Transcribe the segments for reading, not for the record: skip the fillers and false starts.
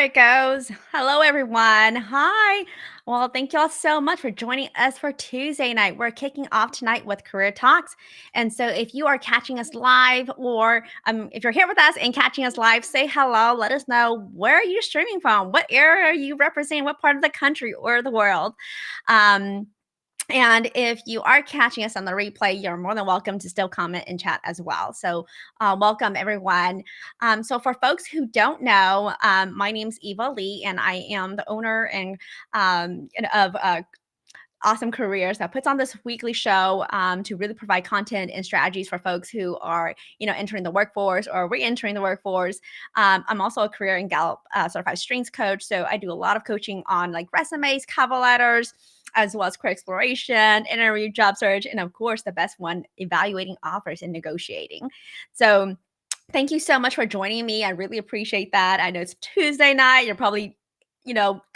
There it goes. Hello, everyone. Hi. Well, thank you all so much for joining us for Tuesday night. We're kicking off tonight with Career Talks. And so if you are catching us live or if you're here with us and catching us live, say hello. Let us know, where are you streaming from? What area are you representing? What part of the country or the world? And if you are catching us on the replay, you're more than welcome to still comment and chat as well. So welcome, everyone. So for folks who don't know, my name's Eva Lee, and I am the owner of Awesome Careers that puts on this weekly show to really provide content and strategies for folks who are, entering the workforce or re-entering the workforce. I'm also a career and Gallup certified strengths coach. So I do a lot of coaching on like resumes, cover letters, as well as career exploration, interview, job search, and of course, the best one, evaluating offers and negotiating. So thank you so much for joining me. I really appreciate that. I know it's Tuesday night. You're probably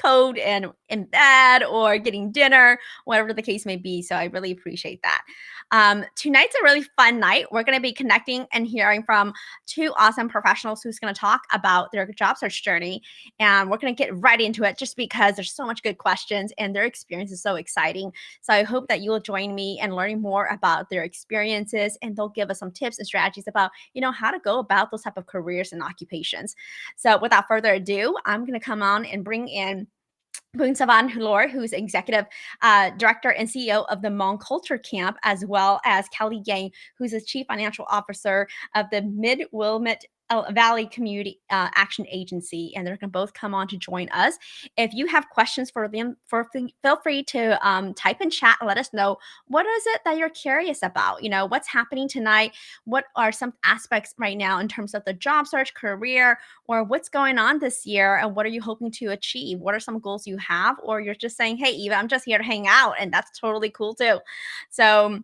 cold and in bed or getting dinner, whatever the case may be. So I really appreciate that. Tonight's a really fun night. We're going to be connecting and hearing from two awesome professionals who's going to talk about their job search journey. And we're going to get right into it just because there's so much good questions and their experience is so exciting. So I hope that you will join me in learning more about their experiences, and they'll give us some tips and strategies about, how to go about those type of careers and occupations. So without further ado, I'm going to come on and bring in BOUASVANH, who's Executive Director and CEO of the Hmong Culture Camp, as well as KAOLEE Yang, who's the Chief Financial Officer of the Mid-Willamette Valley Community Action Agency, and they're going to both come on to join us. If you have questions for them, feel free to type in chat and let us know, what is it that you're curious about? What's happening tonight? What are some aspects right now in terms of the job search, career, or what's going on this year, and what are you hoping to achieve? What are some goals you have? Or you're just saying, hey, Eva, I'm just here to hang out, and that's totally cool too. So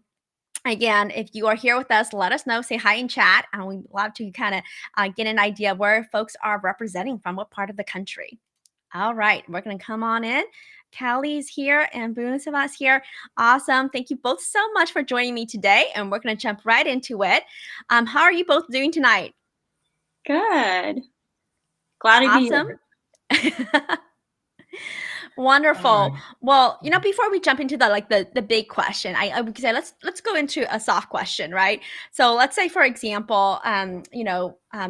again, if you are here with us, let us know, say hi in chat, and we'd love to kind of get an idea of where folks are representing from, what part of the country. All right, we're going to come on in. KAOLEE's here and BOUASVANH's here. Awesome. Thank you both so much for joining me today, and we're going to jump right into it. How are you both doing tonight? Good. Glad to be here. Wonderful. Well, before we jump into the big question, I would say let's go into a soft question, right? So let's say, for example,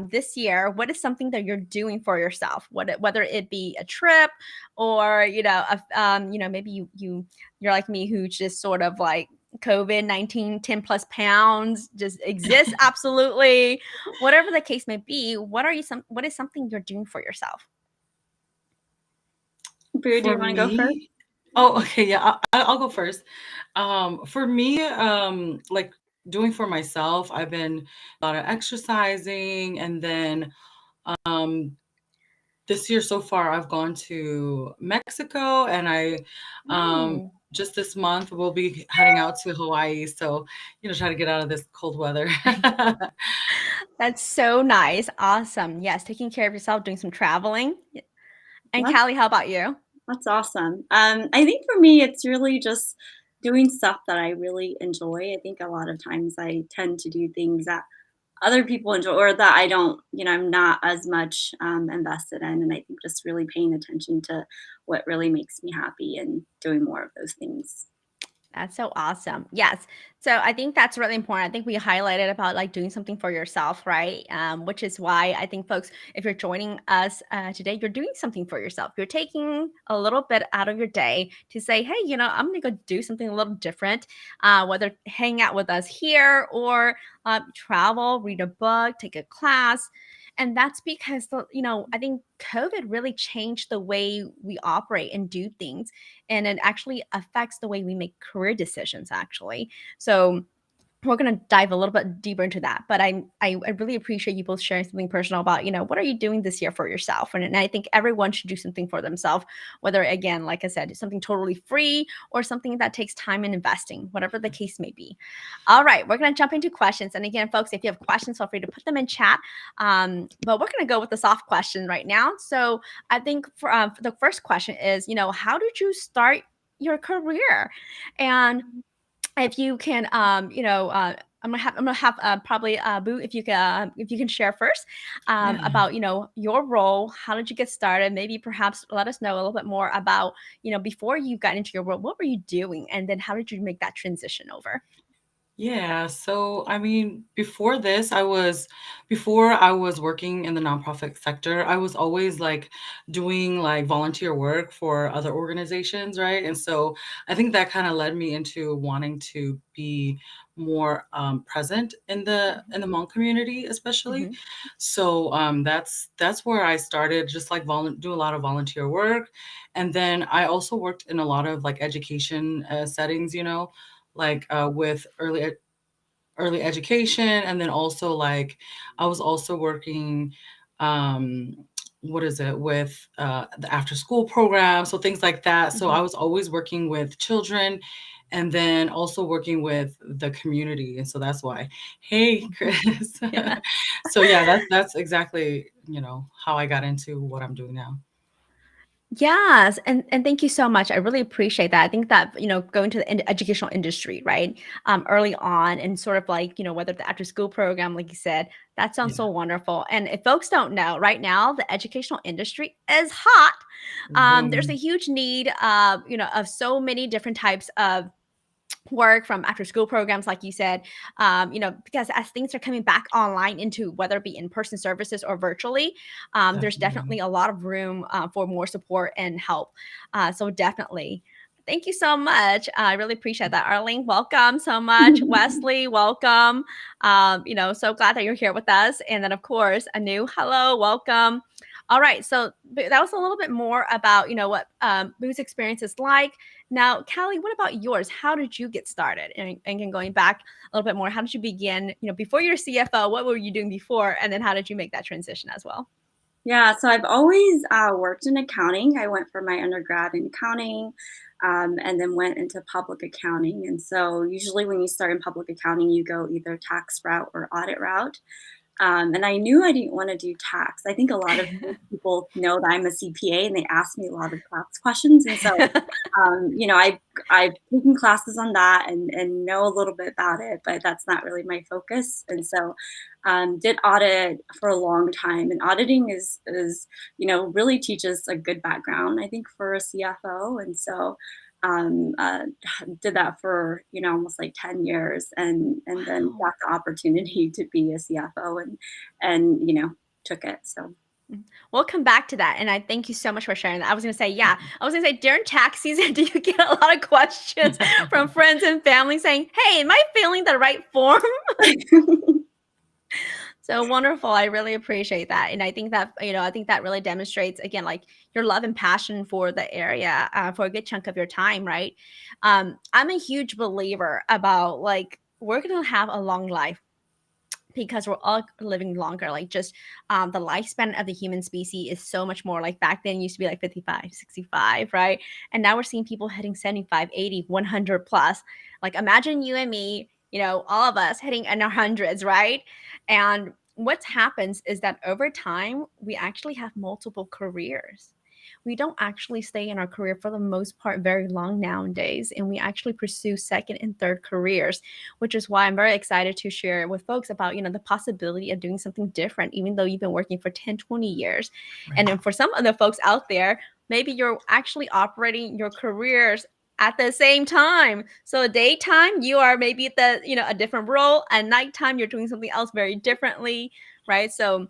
this year, what is something that you're doing for yourself? Whether it be a trip or maybe you're like me, who just sort of like COVID-19, 10 plus pounds, just exists absolutely. Whatever the case may be, what is something you're doing for yourself? Boo, do you want to go first? Oh, okay. Yeah, I'll go first. For me, like doing for myself, I've been a lot of exercising, and then this year so far, I've gone to Mexico, and just this month we'll be heading out to Hawaii. So, try to get out of this cold weather. That's so nice. Awesome. Yes, taking care of yourself, doing some traveling. And KAOLEE, how about you? That's awesome. I think for me, it's really just doing stuff that I really enjoy. I think a lot of times I tend to do things that other people enjoy, or that I don't, I'm not as much invested in. And I think just really paying attention to what really makes me happy and doing more of those things. That's so awesome. Yes. So I think that's really important. I think we highlighted about like doing something for yourself, right? Which is why I think folks, if you're joining us today, you're doing something for yourself. You're taking a little bit out of your day to say, hey, I'm going to go do something a little different, whether hang out with us here or travel, read a book, take a class. And that's because, I think COVID really changed the way we operate and do things. And it actually affects the way we make career decisions, actually. So we're going to dive a little bit deeper into that. But I really appreciate you both sharing something personal about, what are you doing this year for yourself? And I think everyone should do something for themselves, whether, again, like I said, something totally free or something that takes time and investing, whatever the case may be. All right, we're going to jump into questions. And again, folks, if you have questions, feel free to put them in chat. But we're going to go with the soft question right now. So I think for the first question is, how did you start your career? And if you can, I'm gonna have probably Boo, if you can share first about your role. How did you get started? Maybe perhaps let us know a little bit more about before you got into your role, what were you doing, and then how did you make that transition over? Yeah, so I mean, before I was working in the nonprofit sector, I was always like doing like volunteer work for other organizations, right? And so I think that kind of led me into wanting to be more present in the Hmong community, especially. Hmm. So that's where I started, just like do a lot of volunteer work, and then I also worked in a lot of like education settings, like with early education, and then also like I was also working um what is it with the after school program, so things like that. So Hmm. I was always working with children and then also working with the community, and so that's why. Hey, Chris. Yeah. So yeah, that's exactly how I got into what I'm doing now. Yes, and thank you so much. I really appreciate that. I think that going to the educational industry, right, early on, and sort of like whether the after school program, like you said, that sounds so Yeah. wonderful. And if folks don't know, right now the educational industry is hot. There's a Booming. huge need, of so many different types of work from after school programs, like you said, because as things are coming back online into whether it be in-person services or virtually, there's Definitely. definitely a lot of room for more support and help. So definitely. Thank you so much. I really appreciate that. Arlene, welcome so much. Wesley, welcome. So glad that you're here with us. And then, of course, Anu, hello, welcome. All right, so that was a little bit more about what Boo's experience is like. Now, Callie, what about yours? How did you get started? And going back a little bit more, how did you begin? Before you're CFO, what were you doing before? And then how did you make that transition as well? Yeah, so I've always worked in accounting. I went for my undergrad in accounting, and then went into public accounting. And so usually when you start in public accounting, you go either tax route or audit route. And I knew I didn't want to do tax. I think a lot of people know that I'm a CPA and they ask me a lot of tax questions. And so, I've taken classes on that and know a little bit about it, but that's not really my focus. And so, did audit for a long time. And auditing really teaches a good background, I think, for a CFO. And so, um, uh, did that for almost like 10 years, and then Wow. got the opportunity to be a CFO, and took it. So We'll come back to that. And I thank you so much for sharing that. I was going to say, yeah, I was going to say during tax season, do you get a lot of questions from friends and family saying, hey, am I filling the right form? So wonderful. I really appreciate that. And I think that, I think that really demonstrates, again, like your love and passion for the area for a good chunk of your time, right? I'm a huge believer about like, we're going to have a long life because we're all living longer. Like just the lifespan of the human species is so much more. Like back then used to be like 55, 65, right? And now we're seeing people hitting 75, 80, 100 plus. Like imagine you and me, all of us hitting in our hundreds, right? And what happens is that over time we actually have multiple careers. We don't actually stay in our career for the most part very long nowadays, and we actually pursue second and third careers, which is why I'm very excited to share with folks about the possibility of doing something different, even though you've been working for 10, 20 years. And Right. then for some of the folks out there, maybe you're actually operating your careers at the same time. So daytime you are maybe at the a different role, at nighttime you're doing something else very differently, right? So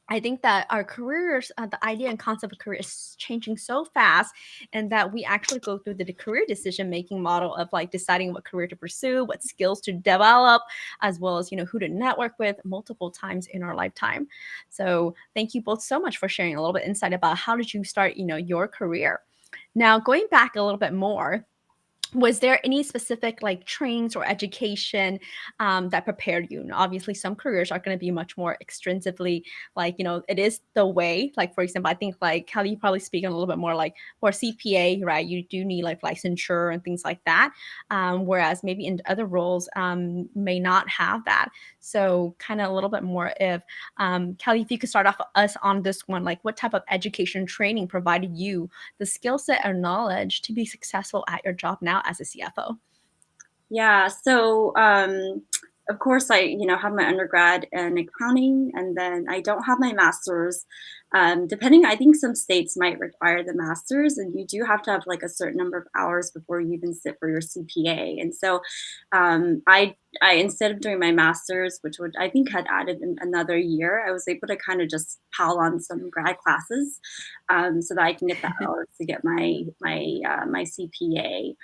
I think that our careers, the idea and concept of career is changing so fast, and that we actually go through the career decision making model of like deciding what career to pursue, what skills to develop, as well as who to network with multiple times in our lifetime. So thank you both so much for sharing a little bit insight about how did you start your career. Now going back a little bit more, was there any specific like trainings or education that prepared you? And obviously some careers are going to be much more extrinsically like it is the way, like for example I think like how you probably speak on a little bit more like for CPA, right? You do need like licensure and things like that, whereas maybe in other roles may not have that. So kind of a little bit more if Kelly, if you could start off us on this one, like what type of education training provided you the skill set or knowledge to be successful at your job now as a CFO? yeah, so of course, I, have my undergrad in accounting, and then I don't have my master's. Depending, I think some states might require the master's, and you do have to have like a certain number of hours before you even sit for your CPA. And so, I instead of doing my master's, which would I think had added another year, I was able to kind of just pile on some grad classes, so that I can get the hours to get my CPA.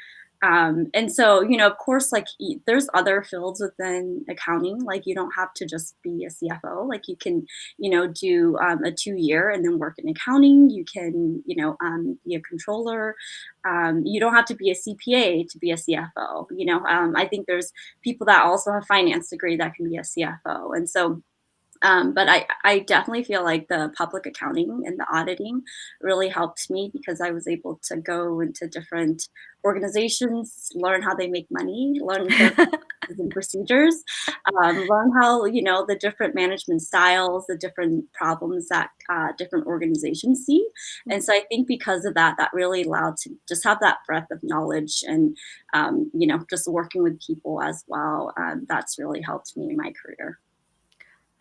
And so, of course, like there's other fields within accounting. Like you don't have to just be a CFO. Like you can, do a 2 year and then work in accounting. You can, be a controller. You don't have to be a CPA to be a CFO. I think there's people that also have finance degree that can be a CFO. And so, but I definitely feel like the public accounting and the auditing really helped me because I was able to go into different organizations, learn how they make money, learn their policies and procedures, learn how, the different management styles, the different problems that different organizations see. And so I think because of that, that really allowed to just have that breadth of knowledge and, just working with people as well. That's really helped me in my career.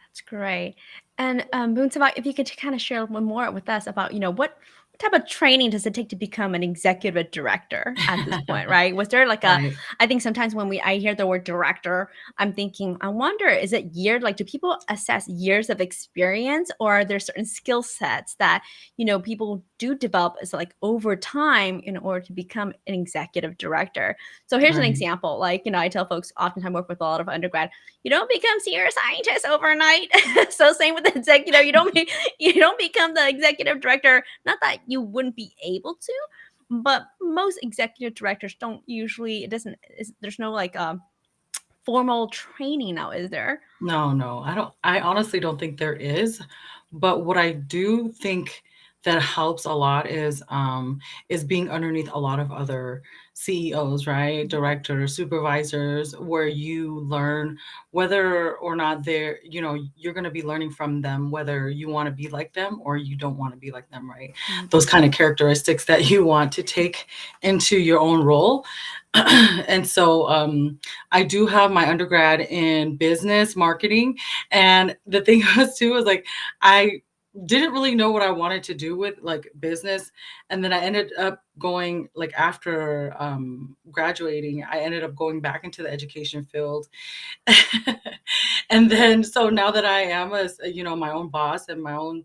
That's great. And Boonsava, if you could kind of share a little more with us about, what type of training does it take to become an executive director at this point, right? Was there like a, Right. I think sometimes when I hear the word director, I'm thinking, I wonder, is it year, like, do people assess years of experience, or are there certain skill sets that, people do develop as like over time in order to become an executive director? So here's an Right. example. Like, I tell folks oftentimes work with a lot of undergrad, you don't become senior scientist overnight. So same with the executive, you don't become the executive director. Not that you wouldn't be able to, but most executive directors don't usually. It doesn't. There's no like formal training now, is there? No, no, I honestly don't think there is, but what I do think that helps a lot is being underneath a lot of other CEOs, right? Directors, supervisors, where you learn whether or not you're gonna be learning from them, whether you wanna be like them or you don't wanna be like them, right? Mm. Those kind of characteristics that you want to take into your own role. And so, I do have my undergrad in business marketing, and the thing was too is like I didn't really know what I wanted to do with like business, and then I ended up going like after graduating, I ended up going back into the education field. And then so now that I am my own boss and my own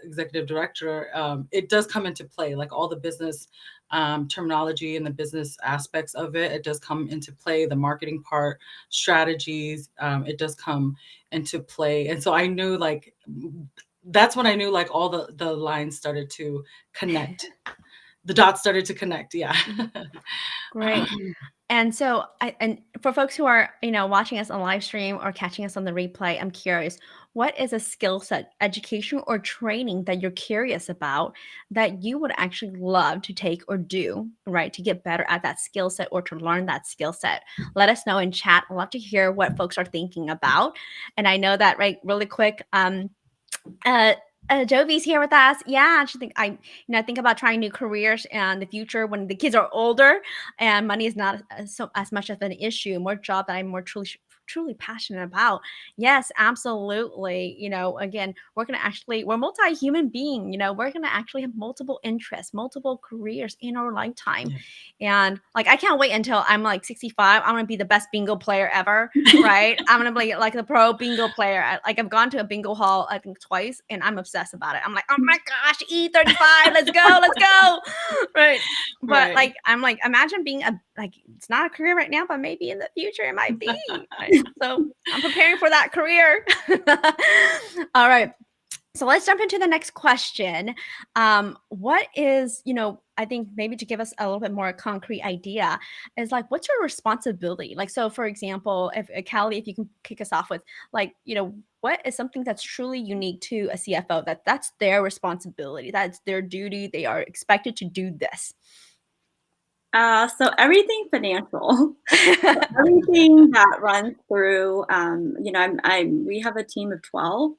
executive director, it does come into play, like all the business terminology and the business aspects of it. It does come into play, the marketing part, strategies. It does come into play, and so I knew like that's when I knew like all the lines started to connect. The dots started to connect. Yeah. Great. And so, and for folks who are, watching us on live stream or catching us on the replay, I'm curious, what is a skill set, education, or training that you're curious about that you would actually love to take or do, right, to get better at that skill set or to learn that skill set? Let us know in chat. I'd love to hear what folks are thinking about. And I know that, right, really quick, uh, Jovi's here with us. Yeah, I think about trying new careers in the future when the kids are older and money is not as much of an issue. More job that I'm more truly passionate about. Yes, absolutely. Again, we're multi-human being. We're gonna actually have multiple interests, multiple careers in our lifetime, Yeah. and like I can't wait until I'm like 65. I'm gonna be the best bingo player ever, right? I'm gonna be like the pro bingo player. I've gone to a bingo hall I think twice, and I'm obsessed about it. I'm like, oh my gosh, E35, let's go, right? But Right. like, I'm like, imagine being it's not a career right now, but maybe in the future it might be. Right? So I'm preparing for that career. All right. So let's jump into the next question. What is, I think maybe to give us a little bit more concrete idea is like, what's your responsibility? Like, so for example, if KAOLEE, if you can kick us off with like, what is something that's truly unique to a CFO that's their responsibility, that's their duty, they are expected to do this. So everything financial. Everything that runs through, we have a team of 12.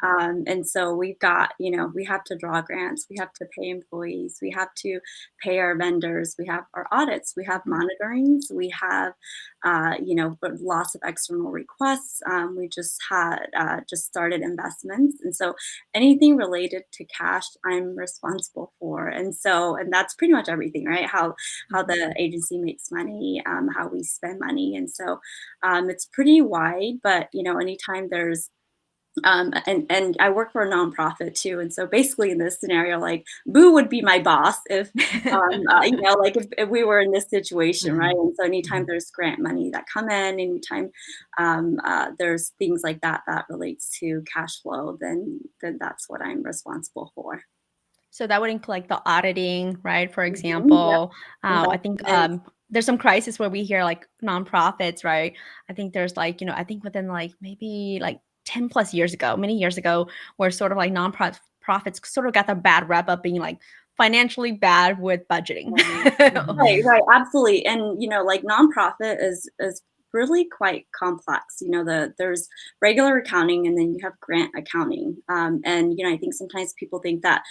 And so we've got, we have to draw grants, we have to pay employees, we have to pay our vendors, we have our audits, we have monitorings, we have, but lots of external requests. We just had just started investments, and so anything related to cash, I'm responsible for. And that's pretty much everything, right? How Mhm. the agency makes money, how we spend money, and so it's pretty wide. But anytime there's and I work for a nonprofit too, and so basically in this scenario, like Boo would be my boss if, like if we were in this situation, right? Mhm. And so anytime Mhm. there's grant money that come in, anytime there's things like that that relates to cash flow, then that's what I'm responsible for. So that would include like the auditing, right? For Yep, example, I think investments. there's some crisis where we hear like nonprofits, right? I think there's like, I think within like maybe like 10 plus years ago, many years ago, where sort of like nonprofits sort of got the bad rep of being like financially bad with budgeting. Right. Right, Mhm. right, absolutely. And like nonprofit is really quite complex. There's regular accounting and then you have grant accounting. And I think sometimes people think that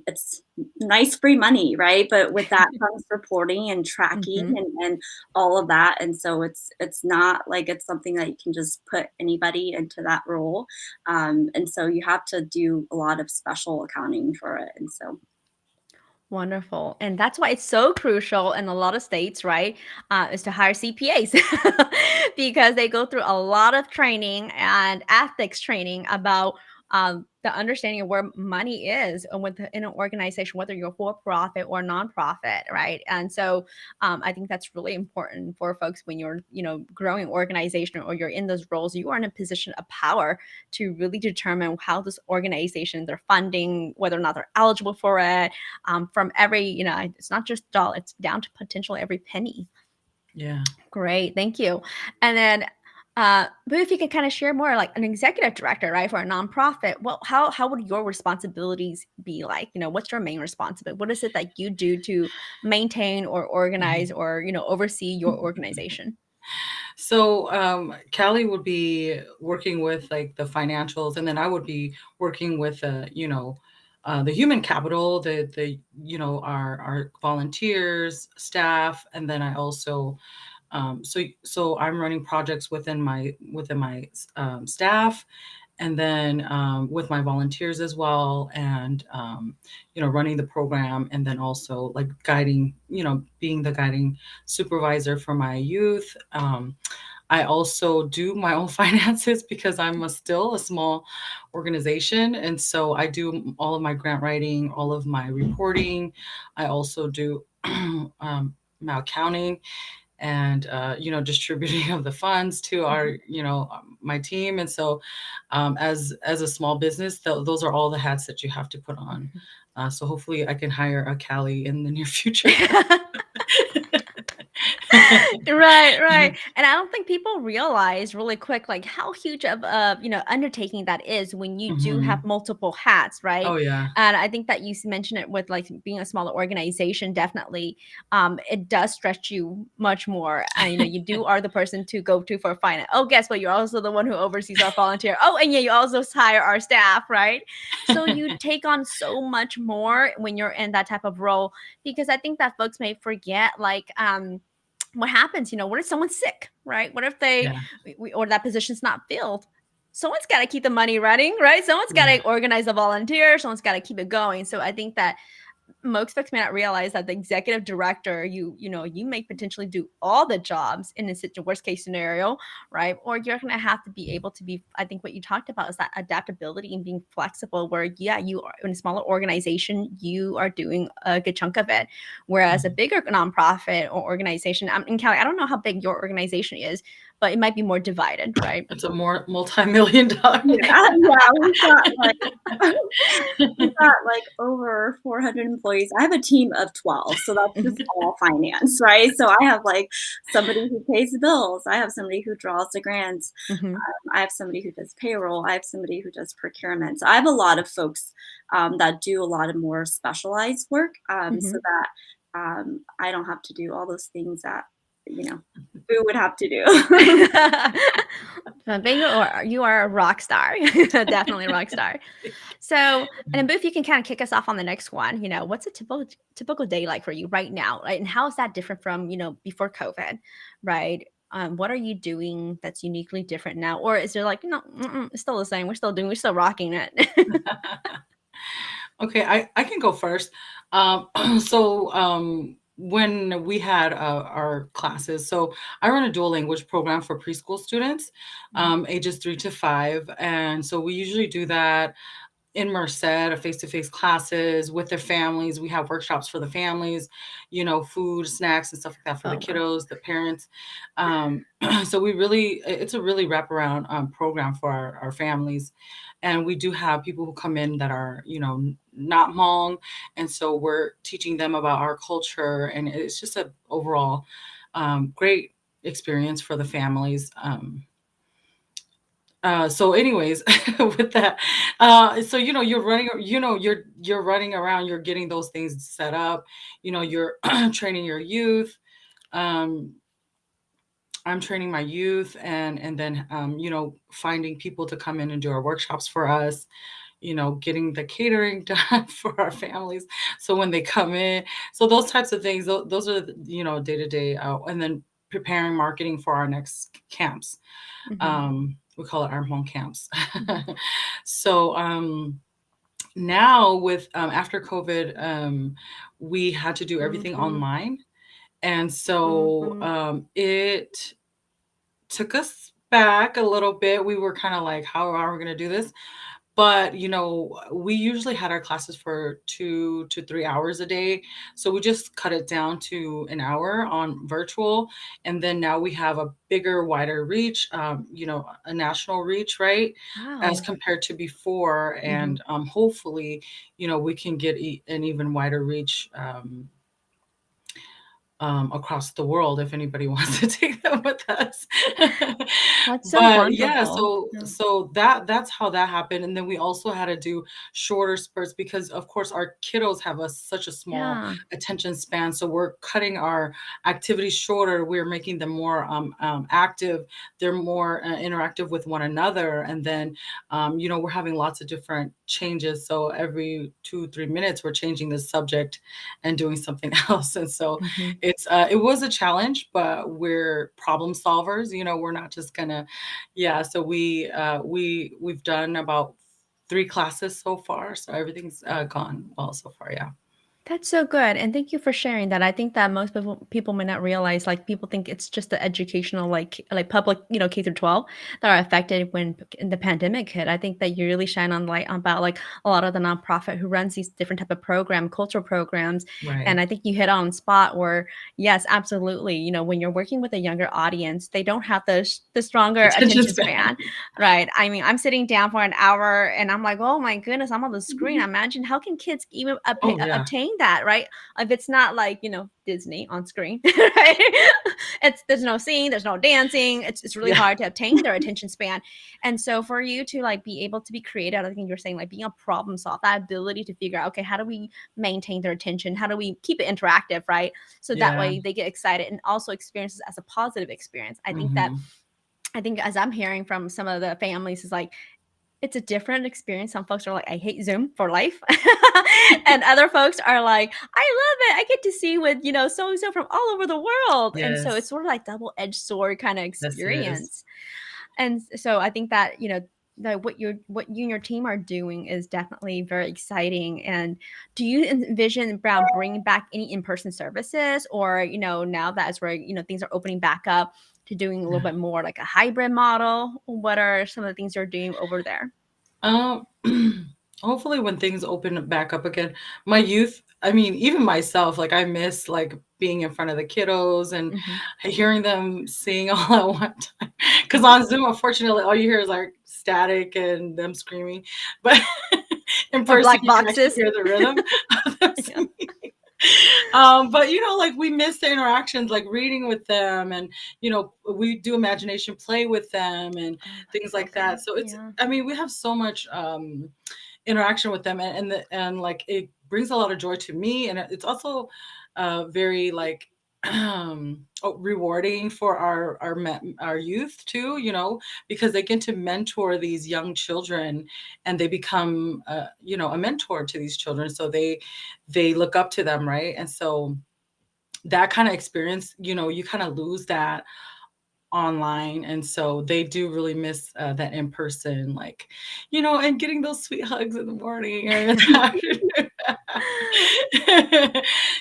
it's nice free money, right? But with that comes reporting and tracking Mhm. and all of that. And so it's not like it's something that you can just put anybody into that role. And so you have to do a lot of special accounting for it. And so Wonderful. And that's why it's so crucial in a lot of states, right? Is to hire CPAs because they go through a lot of training and ethics training about the understanding of where money is in an organization, whether you're for profit or nonprofit, right? And so I think that's really important for folks when you're, growing organization or you're in those roles, you are in a position of power to really determine how this organization, their funding, whether or not they're eligible for it, from every, it's not just dollar, it's down to potentially every penny. Yeah. Great, thank you. And then, but if you can kind of share more, like an executive director, right, for a nonprofit, well, how would your responsibilities be like? What's your main responsibility? What is it that you do to maintain or organize Mhm. or oversee your organization? So, Callie would be working with like the financials, and then I would be working with, the human capital, our volunteers, staff, and then I also, so I'm running projects within my staff, and then with my volunteers as well, and running the program, and then also like guiding, being the guiding supervisor for my youth. I also do my own finances because still a small organization, and so I do all of my grant writing, all of my reporting. I also do my accounting, and distributing of the funds to Mhm. my team. And so as a small business, those are all the hats that you have to put on. So hopefully I can hire a Callie in the near future. Right, right. And I don't think people realize really quick like how huge of a, undertaking that is when you do have Mhm. multiple hats, right? Oh yeah. And I think that you mentioned it with like being a smaller organization, definitely it does stretch you much more. And you do are the person to go to for finance. Oh, guess what? You're also the one who oversees our volunteer. Oh, and yeah, you also hire our staff, right? So you take on so much more when you're in that type of role because I think that folks may forget like what happens, what if someone's sick, right? What if they Yeah. or that position's not filled? Someone's got to keep the money running, right? Someone's got Yeah. to organize a volunteer. Someone's got to keep it going. So I think that most folks may not realize that the executive director, you may potentially do all the jobs in a worst case scenario, right? Or you're going to have to be able to be, I think what you talked about is that adaptability and being flexible where, yeah, you are in a smaller organization, you are doing a good chunk of it. Whereas a Mhm. bigger nonprofit or organization, and Kelly, I don't know how big your organization is, but it might be more divided, right? It's a more multi-million dollar. Yeah, yeah, we've got like over 400 employees. I have a team of 12, so that's just all finance, right? So I have like somebody who pays the bills. I have somebody who draws the grants. Mhm, I have somebody who does payroll. I have somebody who does procurement. So I have a lot of folks that do a lot of more specialized work, so mhm. that I don't have to do all those things that Boo would have to do. So you are a rock star, definitely a rock star. So, and then Booth, you can kind of kick us off on the next one. What's a typical day like for you right now, right? And how is that different from before COVID, right? what are you doing that's uniquely different now? Or is there like, no, it's still the same. We're still rocking it. Okay, I can go first. Um, when we had our classes, so I run a dual language program for preschool students, Mhm. ages 3 to 5, and so we usually do that in Merced, face-to-face classes with their families. We have workshops for the families, food, snacks, and stuff like that for the Oh, wow. kiddos, the parents. Um, so it's a really wraparound program for our families. And we do have people who come in that are, not Hmong. And so we're teaching them about our culture. And it's just a overall great experience for the families. So anyways, with that, so you're running around, you're getting those things set up, you're training your youth. Um, I'm training my youth and then finding people to come in and do our workshops for us, getting the catering done for our families. So when they come in, so those types of things, those are day to day, and then preparing marketing for our next camps. Mhm. We call it our home camps. Mhm. So now with after COVID, we had to do everything Mhm. online, and so Mhm. it took us back a little bit. We were kind of like, how are we going to do this? But, we usually had our classes for 2 to 3 hours a day. So we just cut it down to an hour on virtual. And then now we have a bigger, wider reach, a national reach, right? As Wow. compared to before. Mhm. And hopefully, we can get an even wider reach. Across the world if anybody wants to take them with us. That's so But yeah, wonderful. so Yeah. so that's how that happened. And then we also had to do shorter spurts because of course our kiddos have such a small Yeah. attention span. So we're cutting our activities shorter. We're making them more active. They're more interactive with one another. And then we're having lots of different changes. So every 2 3 minutes we're changing the subject and doing something else. And so Mhm. it was a challenge, but we're problem solvers. We're not just gonna, yeah. So we've done about 3 classes so far, so everything's gone well so far. Yeah, That's so good, and thank you for sharing that. I think that most people may not realize, like, people think it's just the educational, like public, K through 12 that are affected when the pandemic hit. I think that you really shine on light about, like, a lot of the nonprofit who runs these different type of cultural programs, and right. I think you hit on spot where, yes, absolutely, when you're working with a younger audience, they don't have the stronger Attention attention span. span, right? I mean, I'm sitting down for an hour and I'm like, "Oh my goodness, I'm on the screen." Imagine how can kids even Oh yeah, obtain that, right? If it's not like, Disney on screen, right? There's no singing, there's no dancing. It's really yeah, hard to obtain their attention span. And so for you to like be able to be creative, I think you're saying like being a problem solve, that ability to figure out, okay, how do we maintain their attention? How do we keep it interactive, right? So that yeah. way they get excited and also experiences as a positive experience. Hmm. I think as I'm hearing from some of the families is like it's a different experience. Some folks are like, "I hate Zoom for life." And other folks are like, "I love it. I get to see with, so and so from all over the world." And so it's Yes, sort of like double-edged sword kinda yes, it is. experience. And so I think that, that what you and your team are doing is definitely very exciting. And do you envision around bringing back any in-person services or, now that as we're, things are opening back up to doing a little Yeah. bit more like a hybrid model? What are some of the things you're doing over there? Um, hopefully when things open back up again, my youth, I mean, even myself, like I miss like being in front of the kiddos and Mhm. hearing them sing all at one time. Because on Zoom, unfortunately, all you hear is like static and them screaming. But in Or person, black you can actually boxes. hear the rhythm of them Yeah. singing. But like we miss the interactions, like reading with them, and we do imagination play with them and Oh, things that's so like good. that. So it's, Yeah. I mean, we have so much interaction with them, and like it brings a lot of joy to me, and it's also very like rewarding for our youth too, because they get to mentor these young children, and they become a mentor to these children, so they look up to them, right? And so that kind of experience, you kind of lose that online, and so they do really miss that in person, like, and getting those sweet hugs in the morning or in the afternoon.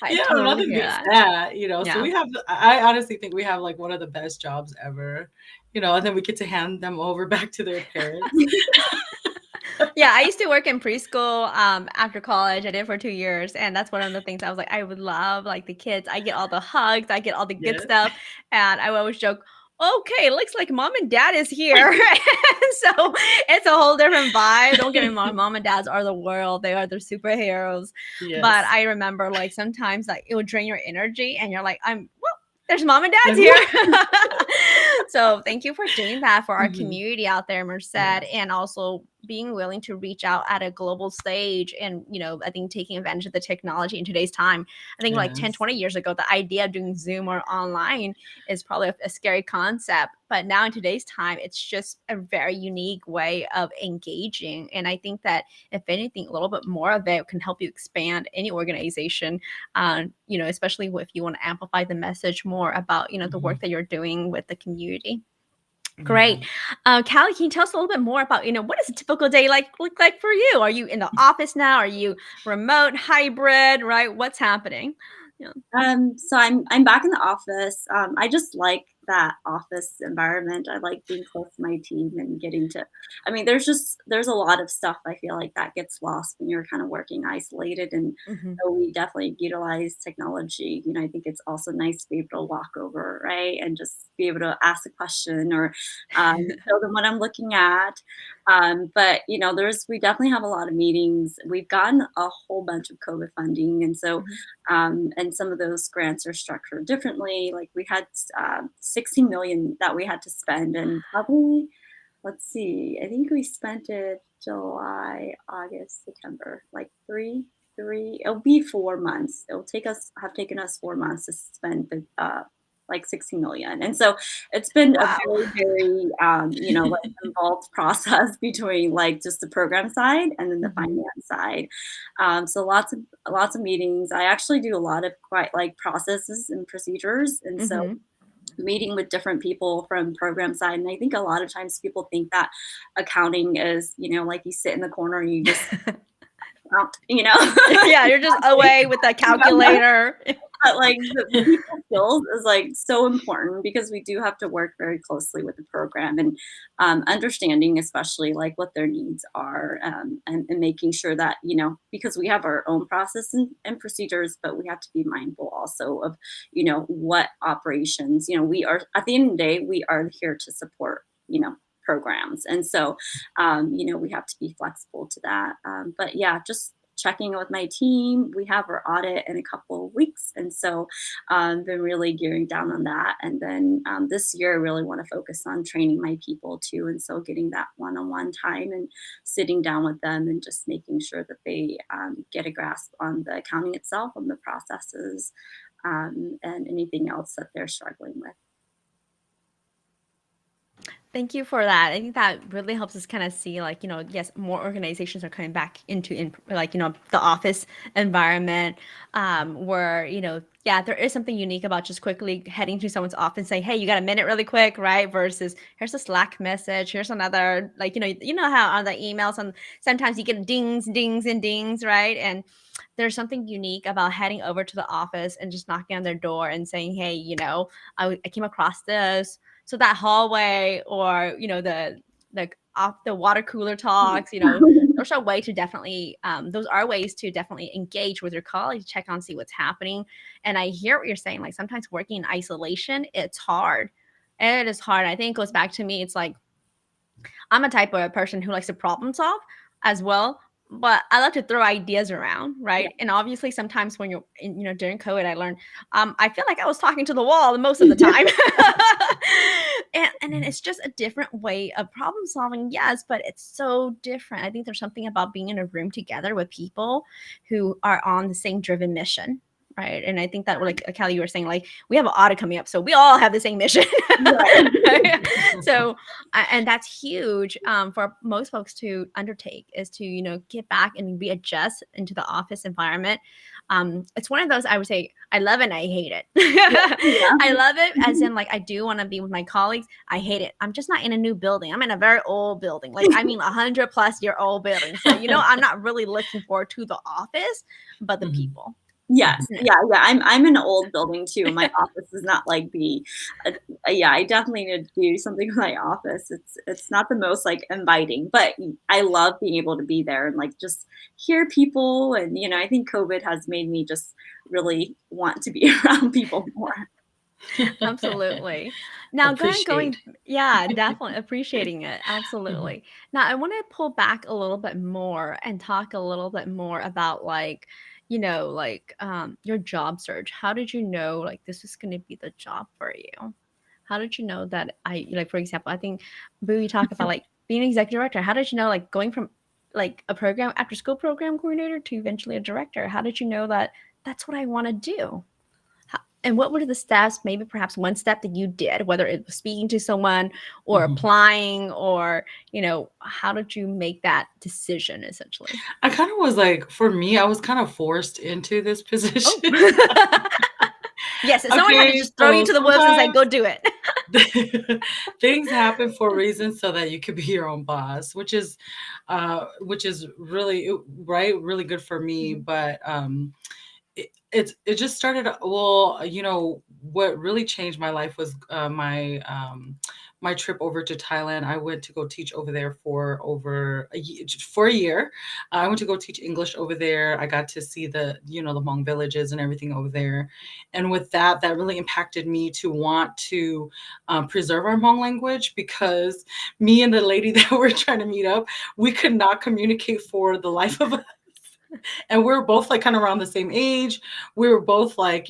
I totally Nothing hear beats that. that, so Yeah. I honestly think we have like one of the best jobs ever, and then we get to hand them over back to their parents. Yeah, I used to work in preschool, after college. I did for 2 years, and that's one of the things I was like, I would love, like, the kids. I get all the hugs, I get all the good Yes. stuff, and I always joke, "Okay, looks like mom and dad is here." And so, it's a whole different vibe. Don't get me wrong, mom and dads are the world. They are the superheroes. But Yes. I remember, like, sometimes, like, it would drain your energy, and you're like, well, there's mom and dad's Like, here." what? So thank you for doing that for our Mhm. community out there, Merced, Yes. and also being willing to reach out at a global stage and, I think taking advantage of the technology in today's time. I think like 10, Yes. 20 years ago, the idea of doing Zoom or online is probably a scary concept. But now in today's time, it's just a very unique way of engaging. And I think that if anything, a little bit more of it can help you expand any organization, especially if you want to amplify the message more about, the work Mhm. that you're doing with the community. Yeah. Great. Callie, can you tell us a little bit more about, what does a typical day look like for you? Are you in the office now? Are you remote, hybrid, right? What's happening? Yeah. So I'm back in the office. I just like that office environment. I like being close to my team and getting to. I mean, there's a lot of stuff I feel like that gets lost when you're kind of working isolated, and Mhm. so we definitely utilize technology. I think it's also nice to be able to walk over, right, and just be able to ask a question or show them what I'm looking at. But we definitely have a lot of meetings. We've gotten a whole bunch of COVID funding, and so Mhm. and some of those grants are structured differently. Like we had 16 million that we had to spend, and probably, let's see, I think we spent it July, August, September, like it'll be 4 months. Have taken us 4 months to spend the like 16 million. And so it's been a Wow. very, very, like involved process between like just the program side and then the Mhm. finance side. So lots of meetings. I actually do a lot of quite like processes and procedures. And so Mhm. meeting with different people from program side. And I think a lot of times people think that accounting is, like you sit in the corner and you just count. Yeah, you're just away with a calculator. But like the people skills is like so important because we do have to work very closely with the program and understanding especially like what their needs are and making sure that because we have our own process and procedures, but we have to be mindful also of what operations we are at the end of the day we are here to support programs, and so we have to be flexible to that, but yeah, just checking in with my team. We have our audit in a couple of weeks, and so been really gearing down on that. And then this year, I really want to focus on training my people too, and so getting that one-on-one time and sitting down with them and just making sure that they get a grasp on the accounting itself, on the processes, and anything else that they're struggling with. Thank you for that. I think that really helps us kind of see, like, yes, more organizations are coming back into like, the office environment, where, yeah, there is something unique about just quickly heading to someone's office and say, hey, you got a minute really quick, right? Versus here's a Slack message, here's another, like, you know how on the emails, and sometimes you get dings, dings, and dings, right? And there's something unique about heading over to the office and just knocking on their door and saying, hey, I came across this. So that hallway, or the off the water cooler talks, those are way to definitely those are ways to definitely engage with your colleagues, check on, see what's happening. And I hear what you're saying. Like sometimes working in isolation, it's hard. It is hard. I think it goes back to me. It's like I'm a type of person who likes to problem solve as well, but I love to throw ideas around, Yeah. right? And obviously, sometimes when during COVID, I learned, I feel like I was talking to the wall most of the time, and then it's just a different way of problem solving, yes, but it's so different. I think there's something about being in a room together with people who are on the same driven mission. Right. And I think that, like Callie, you were saying, like, we have an audit coming up. So we all have the same mission. Right. So and that's huge, for most folks to undertake, is to get back and readjust into the office environment. It's one of those, I would say, I love it and I hate it. Yeah. I love it as in, like, I do want to be with my colleagues. I hate it. I'm just not in a new building. I'm in a very old building. Like, I mean, 100-plus-year-old building. So, I'm not really looking forward to the office, but the Mhm. people. Yes. No. Yeah, yeah. I'm in an old building too. My office is not like uh, yeah, I definitely need to do something with my office. It's not the most like inviting, but I love being able to be there and like just hear people. And, I think COVID has made me just really want to be around people more. Absolutely. Now Appreciate. yeah, definitely appreciating it. Absolutely. Now I want to pull back a little bit more and talk a little bit more about like, your job search. How did you know like this was going to be the job for you? How did you know that for example, I think Boo, you talk about like being an executive director. How did you know like going from like a program after school program coordinator to eventually a director? How did you know that that's what I want to do? And what were the steps, maybe perhaps one step that you did, whether it was speaking to someone or Mhm. applying or, how did you make that decision essentially? I kind of was like, for me, I was kind of forced into this Oh. position. Yes, if someone had to Okay, just throw you so to the wolves and say, sometimes go do it. things happen for reasons so that you could be your own boss, which is really right, really good for me. Mhm. But it just started. Well, what really changed my life was my trip over to Thailand. I went to go teach over there for a year. I went to go teach English over there. I got to see the Hmong villages and everything over there, and with that really impacted me to want to preserve our Hmong language, because me and the lady that we're trying to meet up, we could not communicate for the life of us. And we were both like kind of around the same age. We were both like,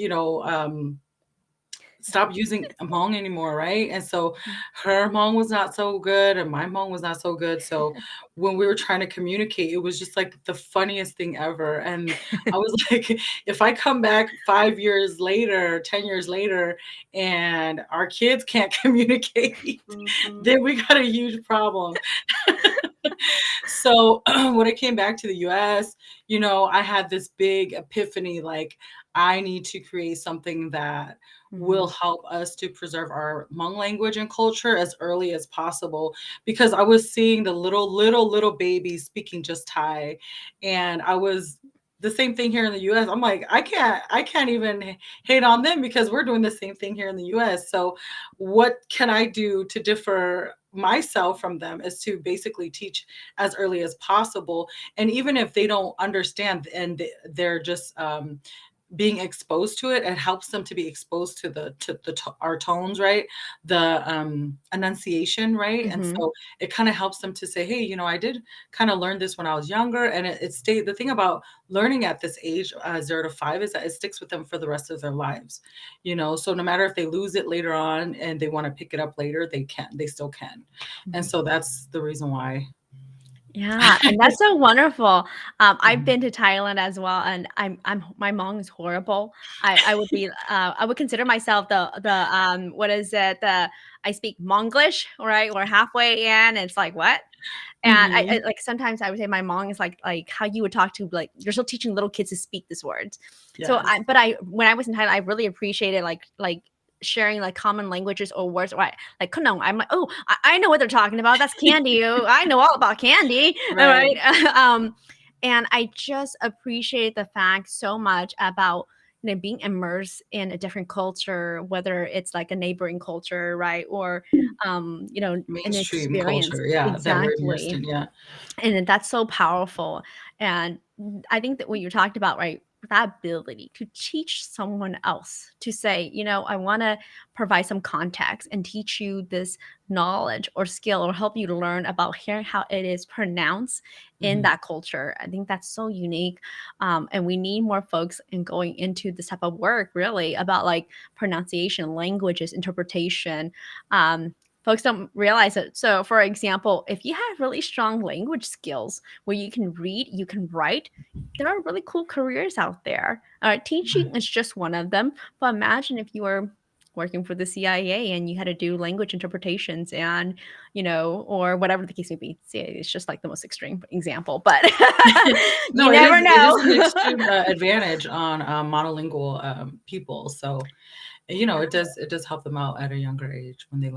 stop using Hmong anymore, right? And so her Hmong was not so good and my Hmong was not so good. So when we were trying to communicate, it was just like the funniest thing ever. And I was like, if I come back 5 years later, 10 years later, and our kids can't communicate, Mhm. then we got a huge problem. So when I came back to the US, I had this big epiphany, like I need to create something that will Mhm. help us to preserve our Hmong language and culture as early as possible, because I was seeing the little babies speaking just Thai, and I was the same thing here in the US. I'm like, I can't even hate on them because we're doing the same thing here in the US. So what can I do to differ myself from them, is to basically teach as early as possible. And even if they don't understand and they're just being exposed to it, it helps them to be exposed to our tones, right? The enunciation, right? And Mhm. so it kind of helps them to say, hey, I did kind of learn this when I was younger. And it stayed. The thing about learning at this age, 0 to 5, is that it sticks with them for the rest of their lives. So no matter if they lose it later on and they want to pick it up later, they still can. And Mhm. so that's the reason why. Yeah, and that's so wonderful. I've Mhm. been to Thailand as well, and my Hmong is horrible. I would be I would consider myself what is it? I speak Monglish, right? We're halfway in. It's like what? And I Mhm. like sometimes I would say my Hmong is like how you would talk to like you're still teaching little kids to speak these words. So Yes. when I was in Thailand, I really appreciated like sharing like common languages or words. Right? Like kunong, I'm like, oh, I know what they're talking about. That's candy. Oh, I know all about candy. All Right. right. And I just appreciate the fact so much about being immersed in a different culture, whether it's like a neighboring culture, right, or an Mainstream experience culture, yeah, that we're immersed exactly. in, yeah. And that's so powerful. And I think that what you talked about, right? That ability to teach someone else to say, I want to provide some context and teach you this knowledge or skill or help you to learn about hearing how it is pronounced in Mhm. that culture. I think that's so unique. And we need more folks in going into this type of work, really, about like pronunciation, languages, interpretation. Folks don't realize it. So, for example, if you have really strong language skills where you can read, you can write, there are really cool careers out there. Teaching is just one of them. But imagine if you were working for the CIA and you had to do language interpretations and, or whatever the case may be. CIA is just like the most extreme example, but No, you never it is know. an extreme advantage on monolingual people. So, it does help them out at a younger age when they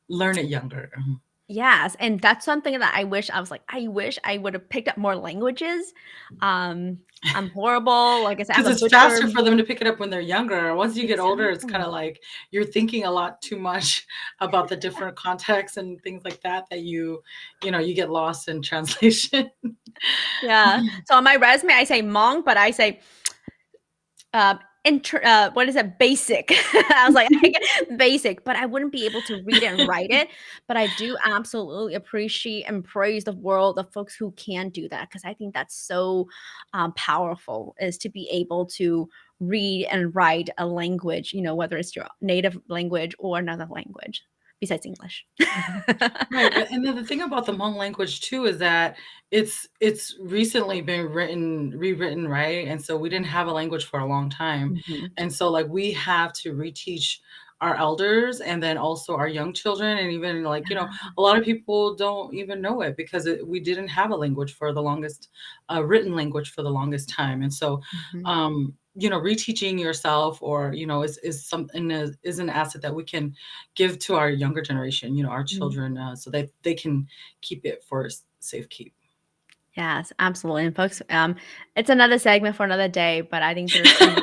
learn it younger. Mhm. Yes, and that's something that I wish I would have picked up more languages. I'm horrible. Like I said, I'm Because a it's butcher. faster for them to pick it up when they're younger. Once you get older, it's kind Exactly. of like you're thinking a lot too much about the different contexts and things like that that you get lost in translation. Yeah. So on my resume, I say Hmong, but I say what is it? Basic. I was like, I get basic, but I wouldn't be able to read it and write it. But I do absolutely appreciate and praise the world of folks who can do that because I think that's so powerful is to be able to read and write a language, whether it's your native language or another language besides English. Right, but and then the thing about the Hmong language too is that it's recently been rewritten, right? And so we didn't have a language for a long time. Mhm. And so like we have to reteach our elders and then also our young children and even like, a lot of people don't even know it because we didn't have a language for the longest written language for the longest time. And so Mhm. reteaching yourself or is something is an asset that we can give to our younger generation, our Mhm. children, so that they can keep it for safekeep. Yes, absolutely. And folks, it's another segment for another day, but I think there's some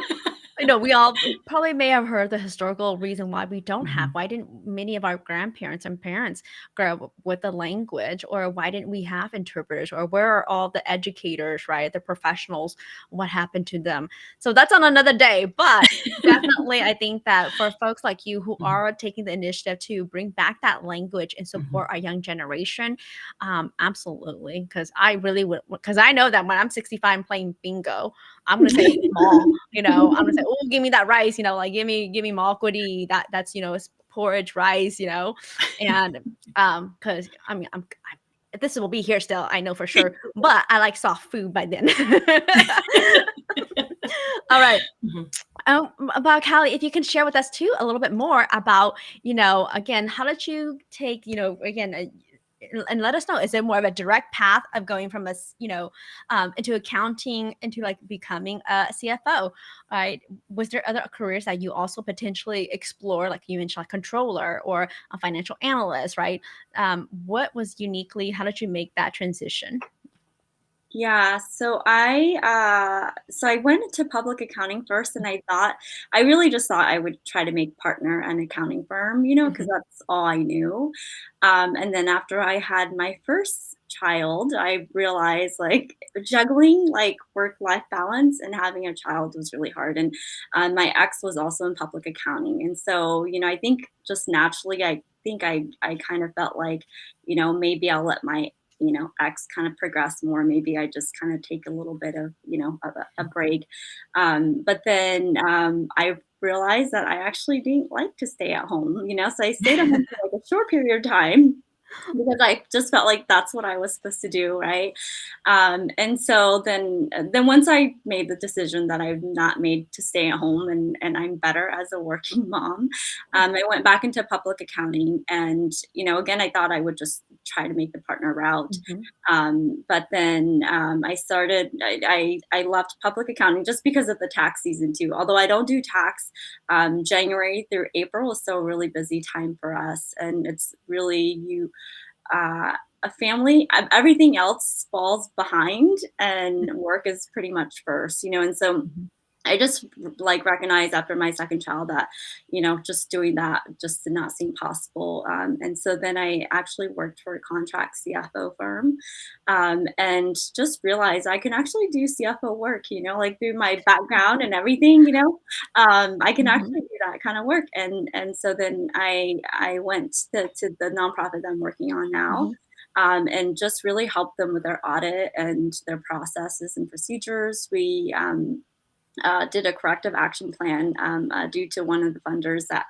we all probably may have heard the historical reason why we don't have. Mhm. Why didn't many of our grandparents and parents grow up with the language, or why didn't we have interpreters, or where are all the educators, right? The professionals, what happened to them? So that's on another day, but definitely, I think that for folks like you who Mhm. are taking the initiative to bring back that language and Mhm. support our young generation, absolutely, because I really would, because I know that when I'm 65 and playing bingo, I'm gonna say mall. I'm gonna say, "Oh, give me that rice," like give me malkwadi. That's it's porridge rice, and because this will be here still, I know for sure, but I like soft food by then. All right. Mhm. About KAOLEE, if you can share with us too a little bit more about, again, how did you take, again, and let us know, is there more of a direct path of going from into accounting, into like becoming a CFO, right? Was there other careers that you also potentially explore, like you mentioned, like controller or a financial analyst, right? How did you make that transition? Yeah, so I went into public accounting first, and I really just thought I would try to make partner an accounting firm, because Mhm. that's all I knew. And then after I had my first child, I realized like juggling like work-life balance and having a child was really hard. And my ex was also in public accounting, and so I think just naturally, I think I kind of felt like maybe I'll let my X kind of progress more. Maybe I just kind of take a little bit of, a break. But then I realized that I actually didn't like to stay at home, so I stayed at home for like a short period of time because I just felt like that's what I was supposed to do, right? And so then once I made the decision that I'm not made to stay at home and I'm better as a working mom, I went back into public accounting, and again, I thought I would just try to make the partner route. Mhm. But then I left public accounting just because of the tax season too. Although I don't do tax, January through April is still a really busy time for us, and it's really uh, a family. Everything else falls behind, and work is pretty much first, and so Mhm. I just like recognized after my second child that, just doing that just did not seem possible. And so then I actually worked for a contract CFO firm, and just realized I can actually do CFO work, like through my background and everything, I can Mhm. actually do that kind of work. And so then I went to the nonprofit that I'm working on now. Mhm. And just really help them with their audit and their processes and procedures. did a corrective action plan due to one of the funders that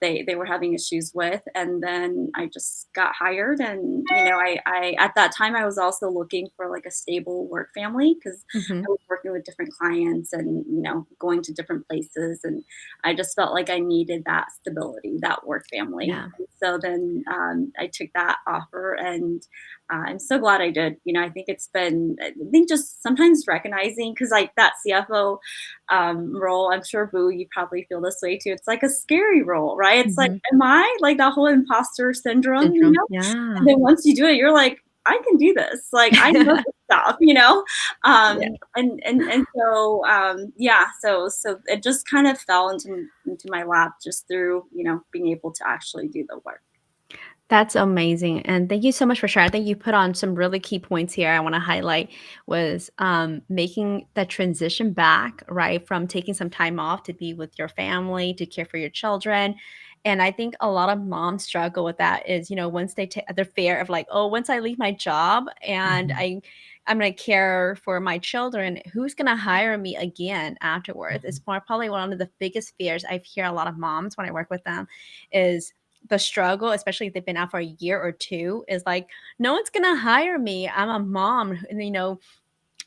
they were having issues with, and then I just got hired. And I at that time I was also looking for like a stable work family because I Mhm. was working with different clients and going to different places, and I just felt like I needed that stability, that work family. Yeah. And so then I took that offer, and I'm so glad I did. I think it's been, I think just sometimes recognizing, because like that CFO role, I'm sure Boo, you probably feel this way too. It's like a scary role, right? It's like, Mhm. am I like that whole imposter syndrome, Syndrome. And Yeah. then once you do it, you're like, I can do this. Like I know this stuff, Yeah. and so yeah, so it just kind of fell into my lap just through being able to actually do the work. That's amazing, and thank you so much for sharing. I think you put on some really key points here I wanna highlight was, making that transition back, right, from taking some time off to be with your family, to care for your children, and I think a lot of moms struggle with that is, once they the fear of like, "Oh, once I leave my job and Mhm. I'm gonna care for my children, who's gonna hire me again afterwards?" It's Mhm. probably one of the biggest fears I hear a lot of moms when I work with them is the struggle, especially if they've been out for a year or 2, is like, "No one's gonna hire me. I'm a mom,"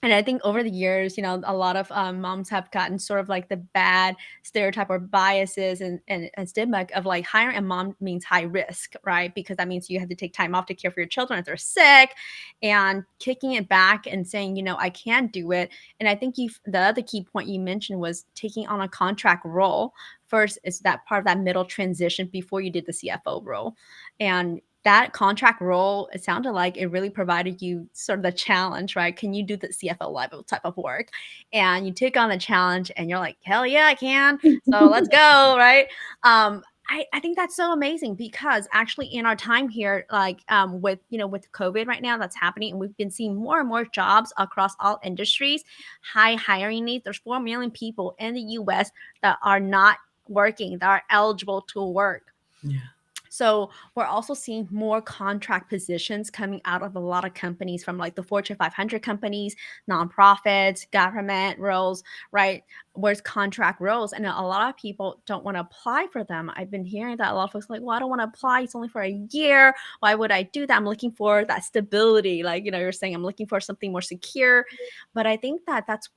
and I think over the years, a lot of moms have gotten sort of like the bad stereotype or biases and stigma of like hiring a mom means high risk, right? Because that means you have to take time off to care for your children if they're sick, and kicking it back and saying, I can't do it. And I think the other key point you mentioned was taking on a contract role. First, is that part of that middle transition before you did the CFO role, and that contract role, it sounded like it really provided you sort of the challenge, right? Can you do the CFO level type of work? And you take on the challenge and you're like, hell yeah, I can. So let's go, right? I think that's so amazing because actually in our time here, like with with COVID right now that's happening, and we've been seeing more and more jobs across all industries, high hiring needs. There's 4 million people in the US that are not working, that are eligible to work. Yeah. So we're also seeing more contract positions coming out of a lot of companies from like the Fortune 500 companies, nonprofits, government roles, right? Where's contract roles? And a lot of people don't want to apply for them. I've been hearing that a lot of folks are like, well, I don't want to apply. It's only for a year. Why would I do that? I'm looking for that stability. Like, you're saying I'm looking for something more secure. But I think that that's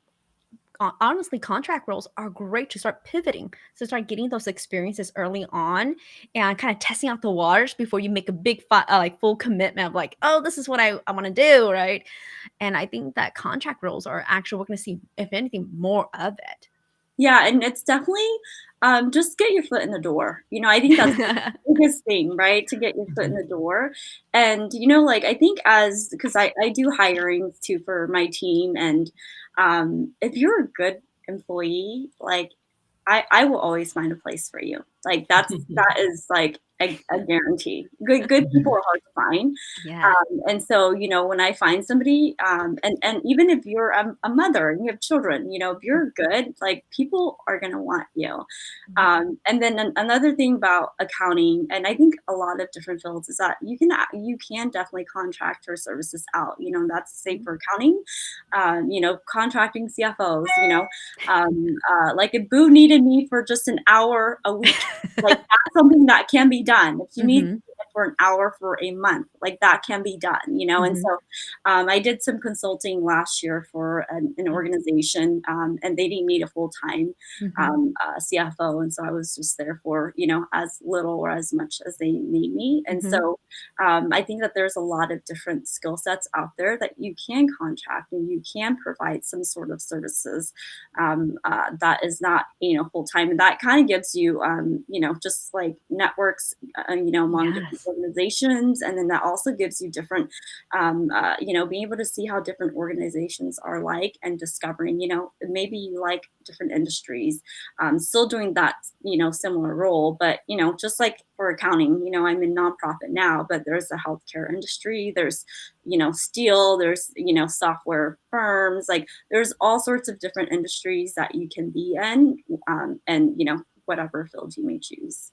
honestly, contract roles are great to start pivoting, to start getting those experiences early on and kind of testing out the waters before you make a big, like full commitment of like, oh, this is what I want to do. Right. And I think that contract roles are actually, we're going to see, if anything, more of Yeah, and it's definitely, just get your foot in the door. I think that's the it. biggest thing, right? To get your foot in Mhm. the door. And, like, I think because I do hirings too for my team. And if you're a good employee, like, I will always find a place for you. Like, that is like a guarantee. Good people Mhm. are hard to find. Yes. And so, when I find somebody, and even if you're a mother and you have children, if you're good, like people are gonna want you. Mhm. And then another thing about accounting, and I think a lot of different fields, is that you can definitely contract your services out. That's the same Mhm. for accounting. Contracting CFOs. Like if Boo needed me for just an hour a week, like that's something that can be done. If you need Mhm. for an hour for a month, like that can be done. And Mhm. so I did some consulting last year for an Oh. organization, and they didn't need a full time Mhm. CFO, and so I was just there for as little or as much as they need me. And Mhm. so I think that there's a lot of different skill sets out there that you can contract and you can provide some sort of services that is not full time, and that kind of gives you just like networks among different Yes. organizations, and then that also gives you different being able to see how different organizations are like, and discovering maybe you like different industries, still doing that similar role, but just like for accounting, I'm in nonprofit now, but there's a healthcare industry, there's steel, there's software firms, like there's all sorts of different industries that you can be in, and whatever field you may choose.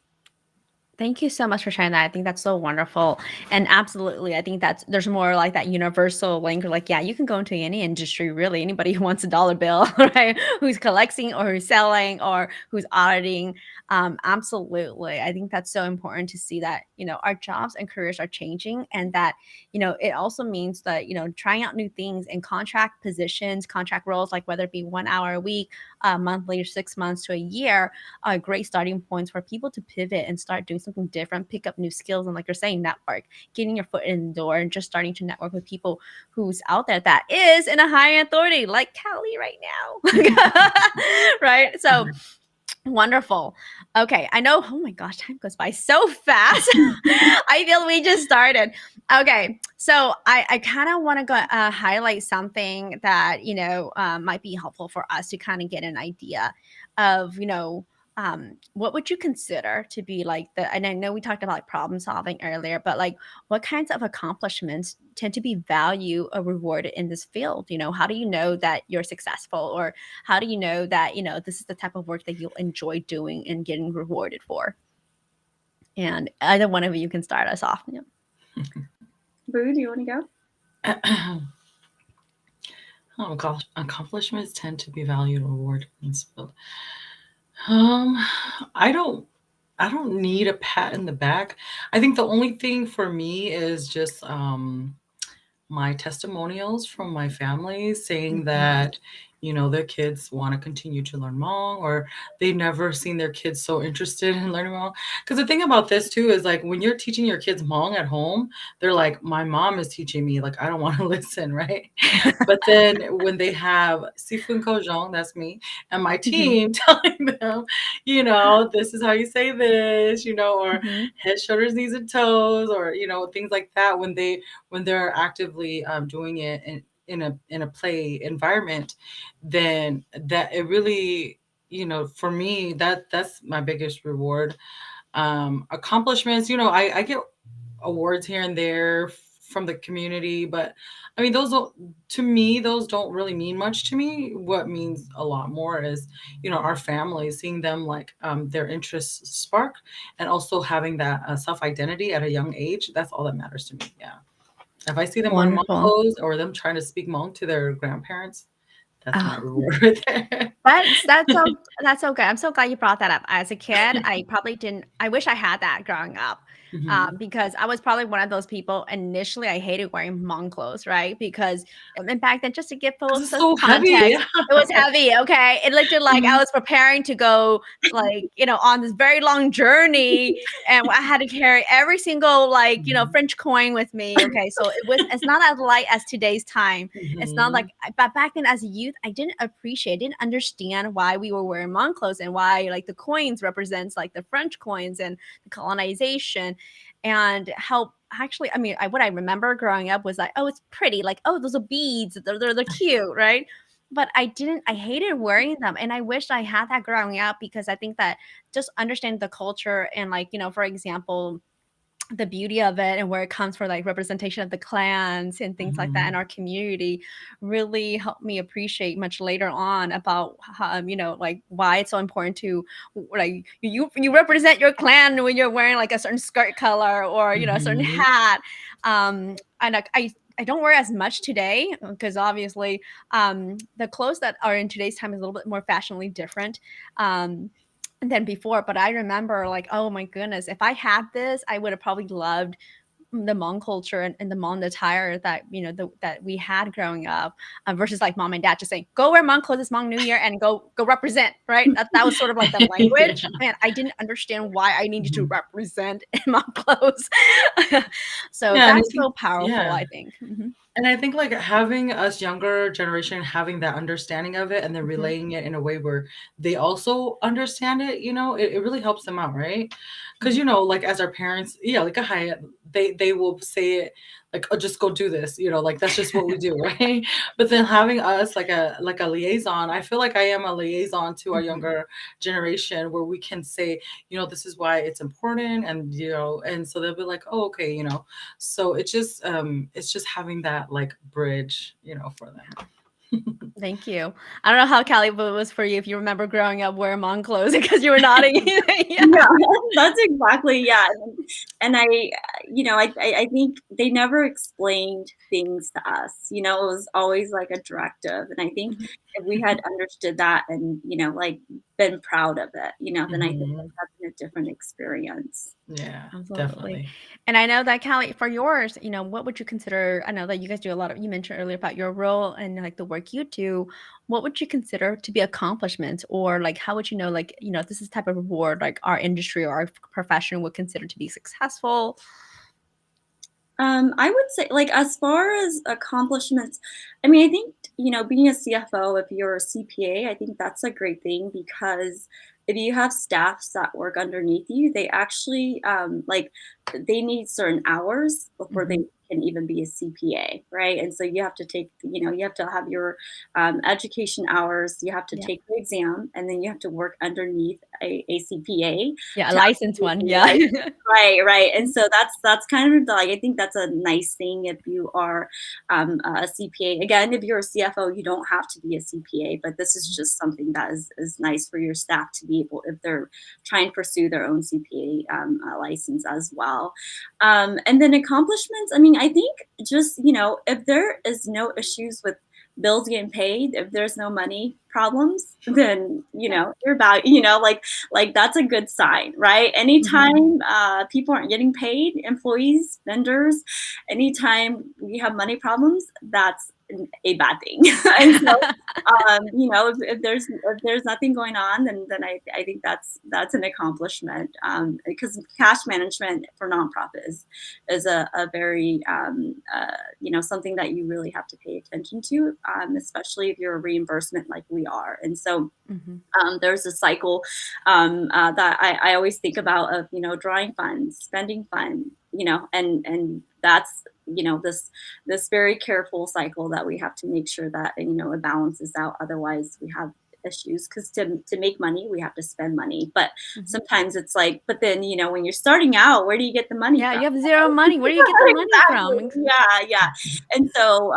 Thank you so much for sharing that. I think that's so wonderful. And absolutely, I think there's more like that universal link. Like, yeah, you can go into any industry, really. Anybody who wants a dollar bill, right? Who's collecting or who's selling or who's auditing. Absolutely. I think that's so important to see that, our jobs and careers are changing, and that, it also means that, trying out new things in contract positions, contract roles, like whether it be 1 hour a week, monthly, or 6 months to a year, great starting points for people to pivot and start doing something different, pick up new skills, and like you're saying, network, getting your foot in the door, and just starting to network with people who's out there that is in a high authority, like KAOLEE right now, right? So wonderful. Okay, I know. Oh my gosh, time goes by so fast. I feel we just started. Okay, so I kind of want to go highlight something that might be helpful for us to kind of get an idea of what would you consider to be like and I know we talked about like problem solving earlier, but like what kinds of accomplishments tend to be valued or rewarded in this field? How do you know that you're successful, or how do you know that this is the type of work that you'll enjoy doing and getting rewarded for? And either one of you can start us off. Yeah. Boo, do you want to go? Oh gosh, accomplishments tend to be valued or rewarded in this field. Um, I don't need a pat in the back. I think the only thing for me is just my testimonials from my family saying that, their kids want to continue to learn Hmong, or they've never seen their kids so interested in learning Hmong. Because the thing about this too is like when you're teaching your kids Hmong at home, they're like, my mom is teaching me, like I don't want to listen, right? But then when they have Sifun Kojong, that's me, and my team telling them, this is how you say this, or head, shoulders, knees, and toes, or things like that, when they're actively doing it in a play environment, then that it really, for me, that's my biggest reward. Accomplishments, I get awards here and there from the community, but I mean, to me, those don't really mean much to me. What means a lot more is, our family, seeing them like their interests spark, and also having that self-identity at a young age. That's all that matters to me. Yeah. If I see them wearing Hmong Wonderful. clothes, or them trying to speak Hmong to their grandparents, that's my reward right there. That's so good. I'm so glad you brought that up. As a kid, I probably didn't. I wish I had that growing up, because I was probably one of those people. Initially, I hated wearing Hmong clothes, right? Because and back then, just to give full 'Cause it's so heavy. context, it was heavy. Okay, it looked like I was preparing to go, like on this very long journey, and I had to carry every single French coin with me. Okay, so it's not as light as today's time. It's not like, but back then as a youth, I didn't understand why we were wearing Hmong clothes, and why like the coins represents like the French coins and the colonization, and how actually, I mean, what I remember growing up was like, oh, it's pretty, like, oh, those are beads, they're cute, right? But I hated wearing them, and I wished I had that growing up, because I think that just understanding the culture and for example, the beauty of it and where it comes for like representation of the clans and things like that in our community really helped me appreciate much later on about how, like why it's so important to like you represent your clan when you're wearing like a certain skirt color, or a certain hat. And I don't wear as much today, because obviously the clothes that are in today's time is a little bit more fashionably different than before. But I remember like, oh my goodness, if I had this, I would have probably loved the Hmong culture and the Hmong attire that that we had growing up, versus like mom and dad just saying, go wear Hmong clothes, it's Hmong New Year, and go represent, right? That was sort of like the language. Man, I didn't understand why I needed to represent in Hmong clothes. So Yeah, and I that's think so powerful, yeah. I think. And I think like having us younger generation having that understanding of it, and then relaying it in a way where they also understand it, it really helps them out, right? Because like as our parents, yeah, like a Hyatt, they will say it like, oh, just go do this, like that's just what we do, right? But then having us like a liaison, I feel like I am a liaison to our younger generation, where we can say, this is why it's important, and and so they'll be like, oh, okay, so it's just having that like bridge, for them. Thank you. I don't know how Cali was for you if you remember growing up wearing mom clothes because you were nodding. Yeah. Yeah, that's exactly, yeah, and I think they never explained things to us, it was always like a directive, and I think Mhm. if we had understood that and, like, been proud of it, then I think Mhm. that that's been a different experience. Yeah, Absolutely. definitely. And I know that Callie, for yours, what would you consider? I know that you guys do a lot of, you mentioned earlier about your role and like the work you do. What would you consider to be accomplishments? Or like, how would you know, like, this is the type of reward like our industry or our profession would consider to be successful? I would say, like, as far as accomplishments, I mean, I think, being a CFO, if you're a CPA, I think that's a great thing because if you have staffs that work underneath you, they actually, like, they need certain hours before they Hmm. can even be a CPA, right? And so you have to take, you have to have your education hours, you have to Yeah. take the exam, and then you have to work underneath a CPA Yeah. A to licensed actually one. be Yeah. like, right, right. And so that's kind of like, I think that's a nice thing if you are a CPA. Again, if you're a CFO, you don't have to be a CPA, but this is just something that is nice for your staff to be able, if they're trying to pursue their own CPA license as well. And then accomplishments, I mean, I think just, if there is no issues with bills getting paid, if there's no money problems, then, you're about, like that's a good sign, right? Mhm. Anytime people aren't getting paid, employees, vendors, anytime we have money problems, that's a bad thing. And so, if there's nothing going on, then I think that's an accomplishment, because cash management for nonprofit is a very something that you really have to pay attention to, especially if you're a reimbursement like we are. And so Mhm. there's a cycle that I always think about of, drawing funds, spending fund, and that's, this very careful cycle that we have to make sure that, it balances out. Otherwise we have issues because to make money, we have to spend money. But Mhm. sometimes it's like, but then, when you're starting out, where do you get the money Yeah. from? You have zero money. Where do you get the money Exactly. from? Yeah, yeah. And so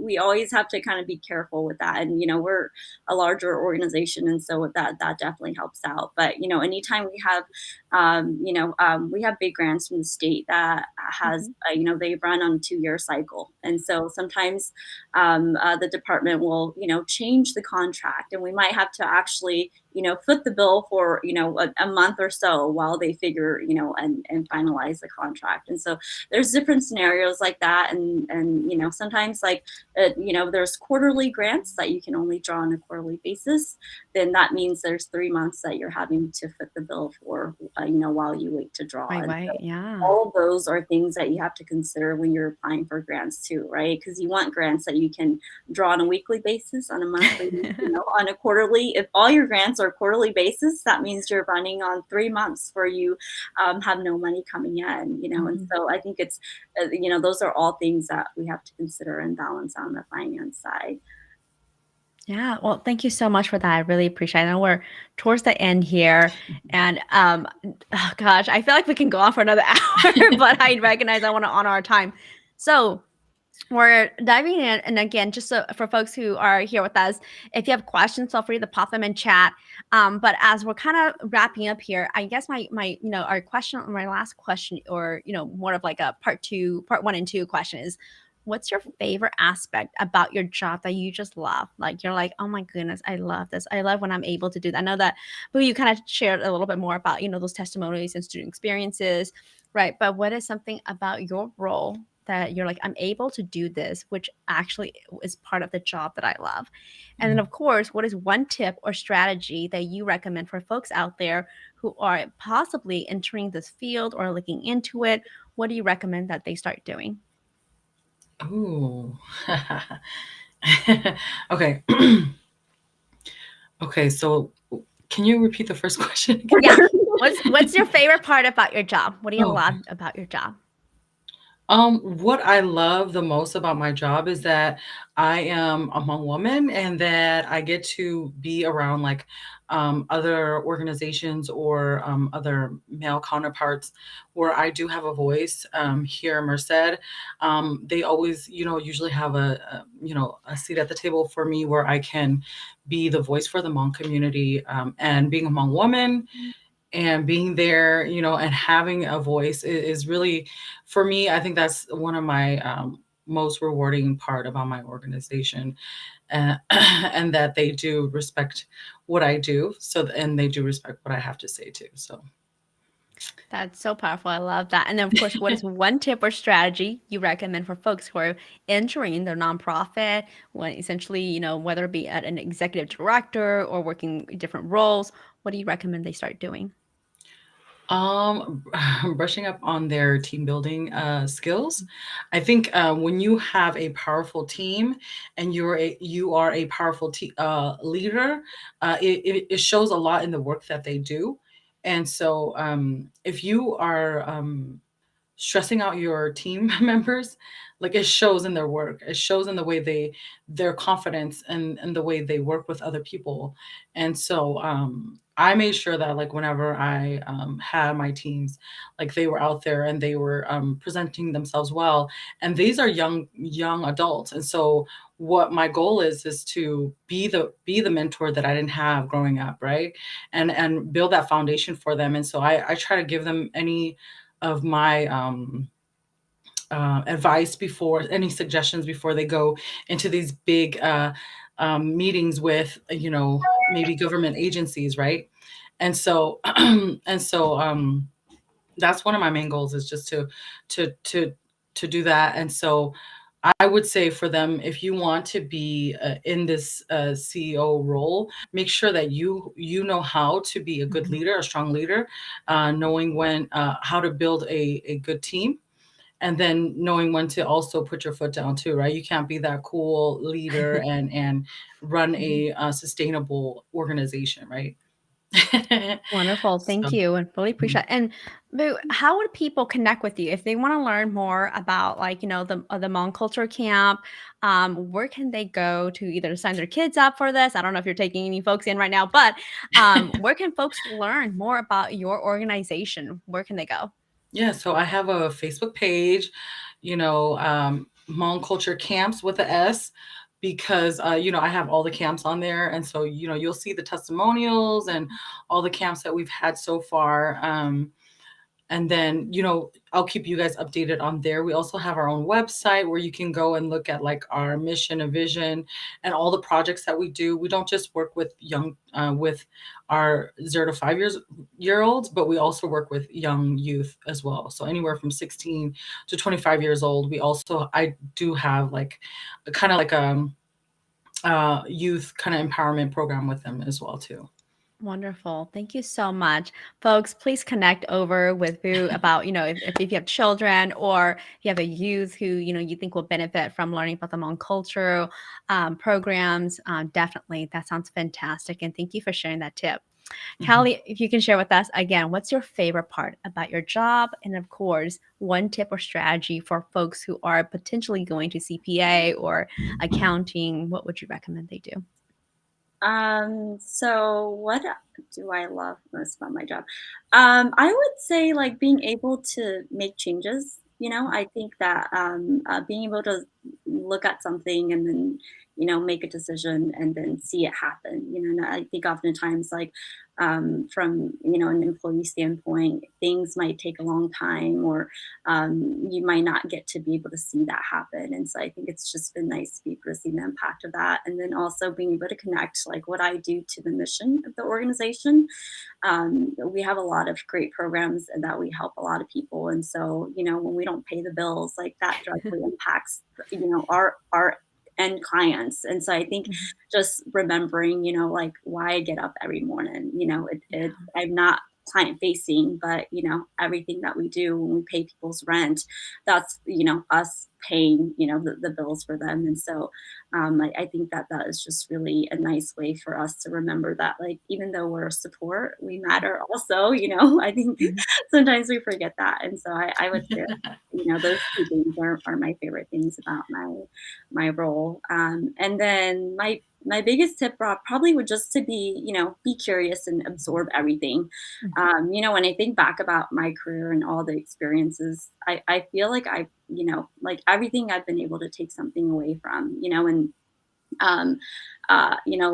we always have to kind of be careful with that. And, we're a larger organization, and so that definitely helps out. But anytime we have we have big grants from the state that has Mhm. they run on a 2-year cycle, and so sometimes the department will change the contract, and we might have to actually foot the bill for a month or so while they figure and finalize the contract. And so there's different scenarios like that, and sometimes, like, there's quarterly grants that you can only draw on a quarterly basis. Then that means there's 3 months that you're having to foot the bill for, while you wait to draw. Right. And Right. so Yeah. all of those are things that you have to consider when you're applying for grants too, right? Because you want grants that you can draw on a weekly basis, on a monthly, on a quarterly. If all your grants are quarterly basis, that means you're running on 3 months where you have no money coming in, and Mhm. so I think it's, those are all things that we have to consider and balance on the finance side. Yeah, well, thank you so much for that. I really appreciate it. I know we're towards the end here, and oh gosh, I feel like we can go on for another hour, but I recognize I want to honor our time. So we're diving in, and again, just so for folks who are here with us, if you have questions, feel free to pop them in chat. But as we're kind of wrapping up here, I guess my our question, my last question, or more of like a part 1 and 2 question is, what's your favorite aspect about your job that you just love? Like you're like, oh my goodness, I love this. I love when I'm able to do that. I know that, but you kind of shared a little bit more about those testimonies and student experiences, right? But what is something about your role that you're like, I'm able to do this, which actually is part of the job that I love? And then, of course, what is one tip or strategy that you recommend for folks out there who are possibly entering this field or looking into it? What do you recommend that they start doing? Ooh. Okay. Okay, so can you repeat the first question again? Yeah. What's your favorite part about your job? What do you Oh, love okay. about your job? What I love the most about my job is that I am among women and that I get to be around like other organizations or other male counterparts where I do have a voice here in Merced. They always, usually have a seat at the table for me where I can be the voice for the Hmong community. And being a Hmong woman and being there, and having a voice is really, for me, I think that's one of my most rewarding part about my organization, and that they do respect what I do. So, and they do respect what I have to say too. So, That's so powerful. I love that. And then, of course, what is one tip or strategy you recommend for folks who are entering their nonprofit, when essentially, whether it be at an executive director or working different roles, what do you recommend they start doing? Um, brushing up on their team building skills. I think when you have a powerful team and you are a powerful leader, it shows a lot in the work that they do. And so, if you are stressing out your team members, like, it shows in their work, it shows in the way their confidence and the way they work with other people. And so I made sure that, like, whenever I had my teams, like, they were out there and they were presenting themselves well. And these are young adults, and so what my goal is to be the mentor that I didn't have growing up, right? And build that foundation for them. And so I try to give them any of my advice, before any suggestions, before they go into these big meetings with, maybe government agencies, right? And so that's one of my main goals, is just to to to do that. And so I would say for them, if you want to be in this CEO role, make sure that you know how to be a good leader, a strong leader, knowing when how to build a good team, and then knowing when to also put your foot down too, right? You can't be that cool leader and run a sustainable organization, right? Wonderful. Thank So, you. And really appreciate mhm. it. And Boo, how would people connect with you if they want to learn more about, like, the Hmong culture camp? Where can they go to either sign their kids up for this? I don't know if you're taking any folks in right now, but where can folks learn more about your organization? Where can they go? Yeah, so I have a Facebook page, Hmong Culture Camps with a S, because I have all the camps on there, and so you'll see the testimonials and all the camps that we've had so far. And then, I'll keep you guys updated on there. We also have our own website where you can go and look at, like, our mission and vision and all the projects that we do. We don't just work with with our 0 to 5 year olds, but we also work with young youth as well. So anywhere from 16 to 25 years old. I do have, like, kind of like youth kind of empowerment program with them as well too. Wonderful. Thank you so much. Folks, please connect over with Boo about, if you have children or you have a youth who, you think will benefit from learning about the Hmong culture programs. Definitely. That sounds fantastic. And thank you for sharing that tip. Mhm. Callie, if you can share with us again, what's your favorite part about your job? And of course, one tip or strategy for folks who are potentially going to CPA or accounting, what would you recommend they do? So what do I love most about my job? I would say like being able to make changes. I think that being able to look at something and then, make a decision and then see it happen. And I think oftentimes like from, an employee standpoint, things might take a long time or you might not get to be able to see that happen. And so I think it's just been nice to be able to see the impact of that. And then also being able to connect like what I do to the mission of the organization. We have a lot of great programs and that we help a lot of people. And so, when we don't pay the bills, like that directly impacts, our end clients. And so I think Mhm. just remembering, like why I get up every morning, I'm not client facing, but everything that we do when we pay people's rent, that's, us paying, the bills for them. And so I think that that is just really a nice way for us to remember that, like, even though we're a support, we matter also. I think Mhm. sometimes we forget that. And so I would say, those two things are my favorite things about my role. And then my biggest tip probably would just to be curious and absorb everything. Mhm. When I think back about my career and all the experiences, I feel like like everything I've been able to take something away from, and um,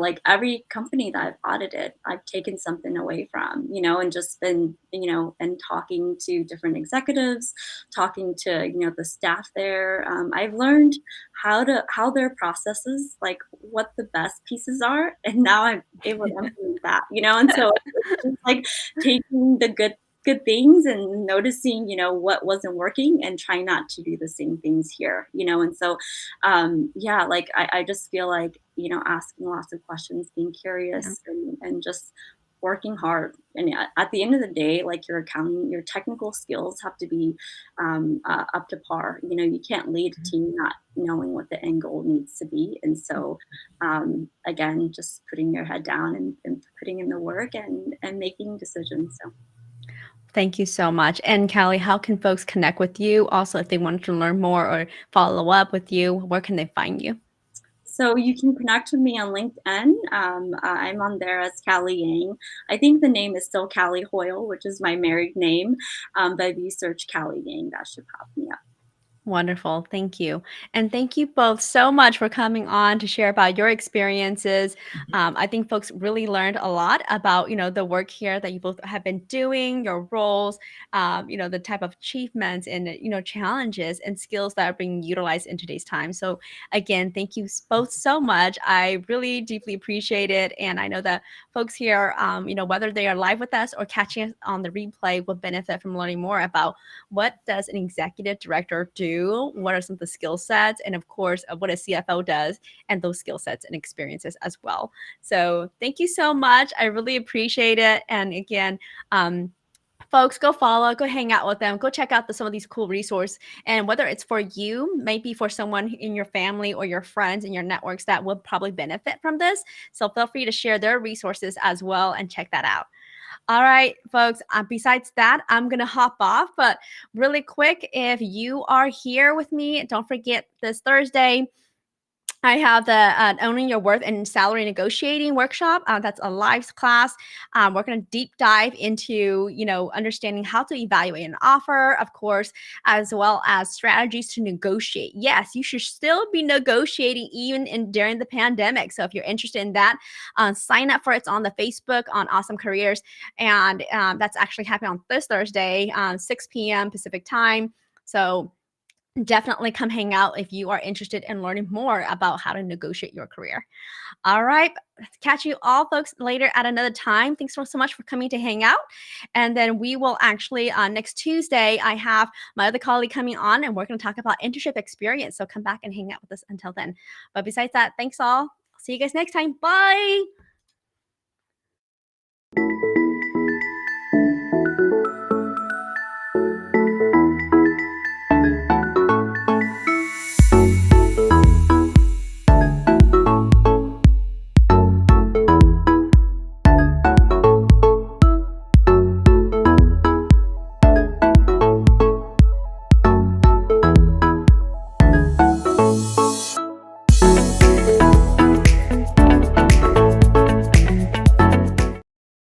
like every company that I've audited, I've taken something away from, and just been, and talking to different executives, talking to, the staff there. I've learned how their processes, like what the best pieces are. And now I'm able to implement that, and so it's just like taking the good things and noticing, what wasn't working and trying not to do the same things here, and so yeah, like I just feel like, asking lots of questions, being Yeah. curious, and just working hard. And at the end of the day, like your accounting, your technical skills have to be up to par. You can't lead a team not knowing what the end goal needs to be. And so, again, just putting your head down and putting in the work and making decisions. So. Thank you so much. And Callie, how can folks connect with you? Also, if they wanted to learn more or follow up with you, where can they find you? So you can connect with me on LinkedIn. I'm on there as Callie Yang. I think the name is still Callie Hoyle, which is my married name. But if you search Callie Yang, that should pop me up. Wonderful. Thank you. And thank you both so much for coming on to share about your experiences. Mhm. I think folks really learned a lot about, the work here that you both have been doing, your roles, the type of achievements and, challenges and skills that are being utilized in today's time. So again, thank you both so much. I really deeply appreciate it. And I know that folks here, whether they are live with us or catching us on the replay will benefit from learning more about what does an executive director do? What are some of the skill sets? And of course, what a CFO does and those skill sets and experiences as well. So thank you so much. I really appreciate it. And again, folks, go follow, go hang out with them, go check out some of these cool resources. And whether it's for you, maybe for someone in your family or your friends in your networks that would probably benefit from this. So feel free to share their resources as well and check that out. All right, folks. Besides that, I'm going to hop off. But really quick, if you are here with me, don't forget this Thursday, I have the Owning Your Worth and Salary Negotiating workshop. That's a live class. We're going to deep dive into, understanding how to evaluate an offer, of course, as well as strategies to negotiate. Yes, you should still be negotiating even during the pandemic. So if you're interested in that, sign up for it. It's on the Facebook on Awesome Careers. And that's actually happening on this Thursday, 6 p.m. Pacific time. So definitely come hang out if you are interested in learning more about how to negotiate your career. All right. Catch you all folks later at another time. Thanks so much for coming to hang out. And then we will actually, next Tuesday, I have my other colleague coming on and we're going to talk about internship experience. So come back and hang out with us until then. But besides that, thanks all. See you guys next time. Bye.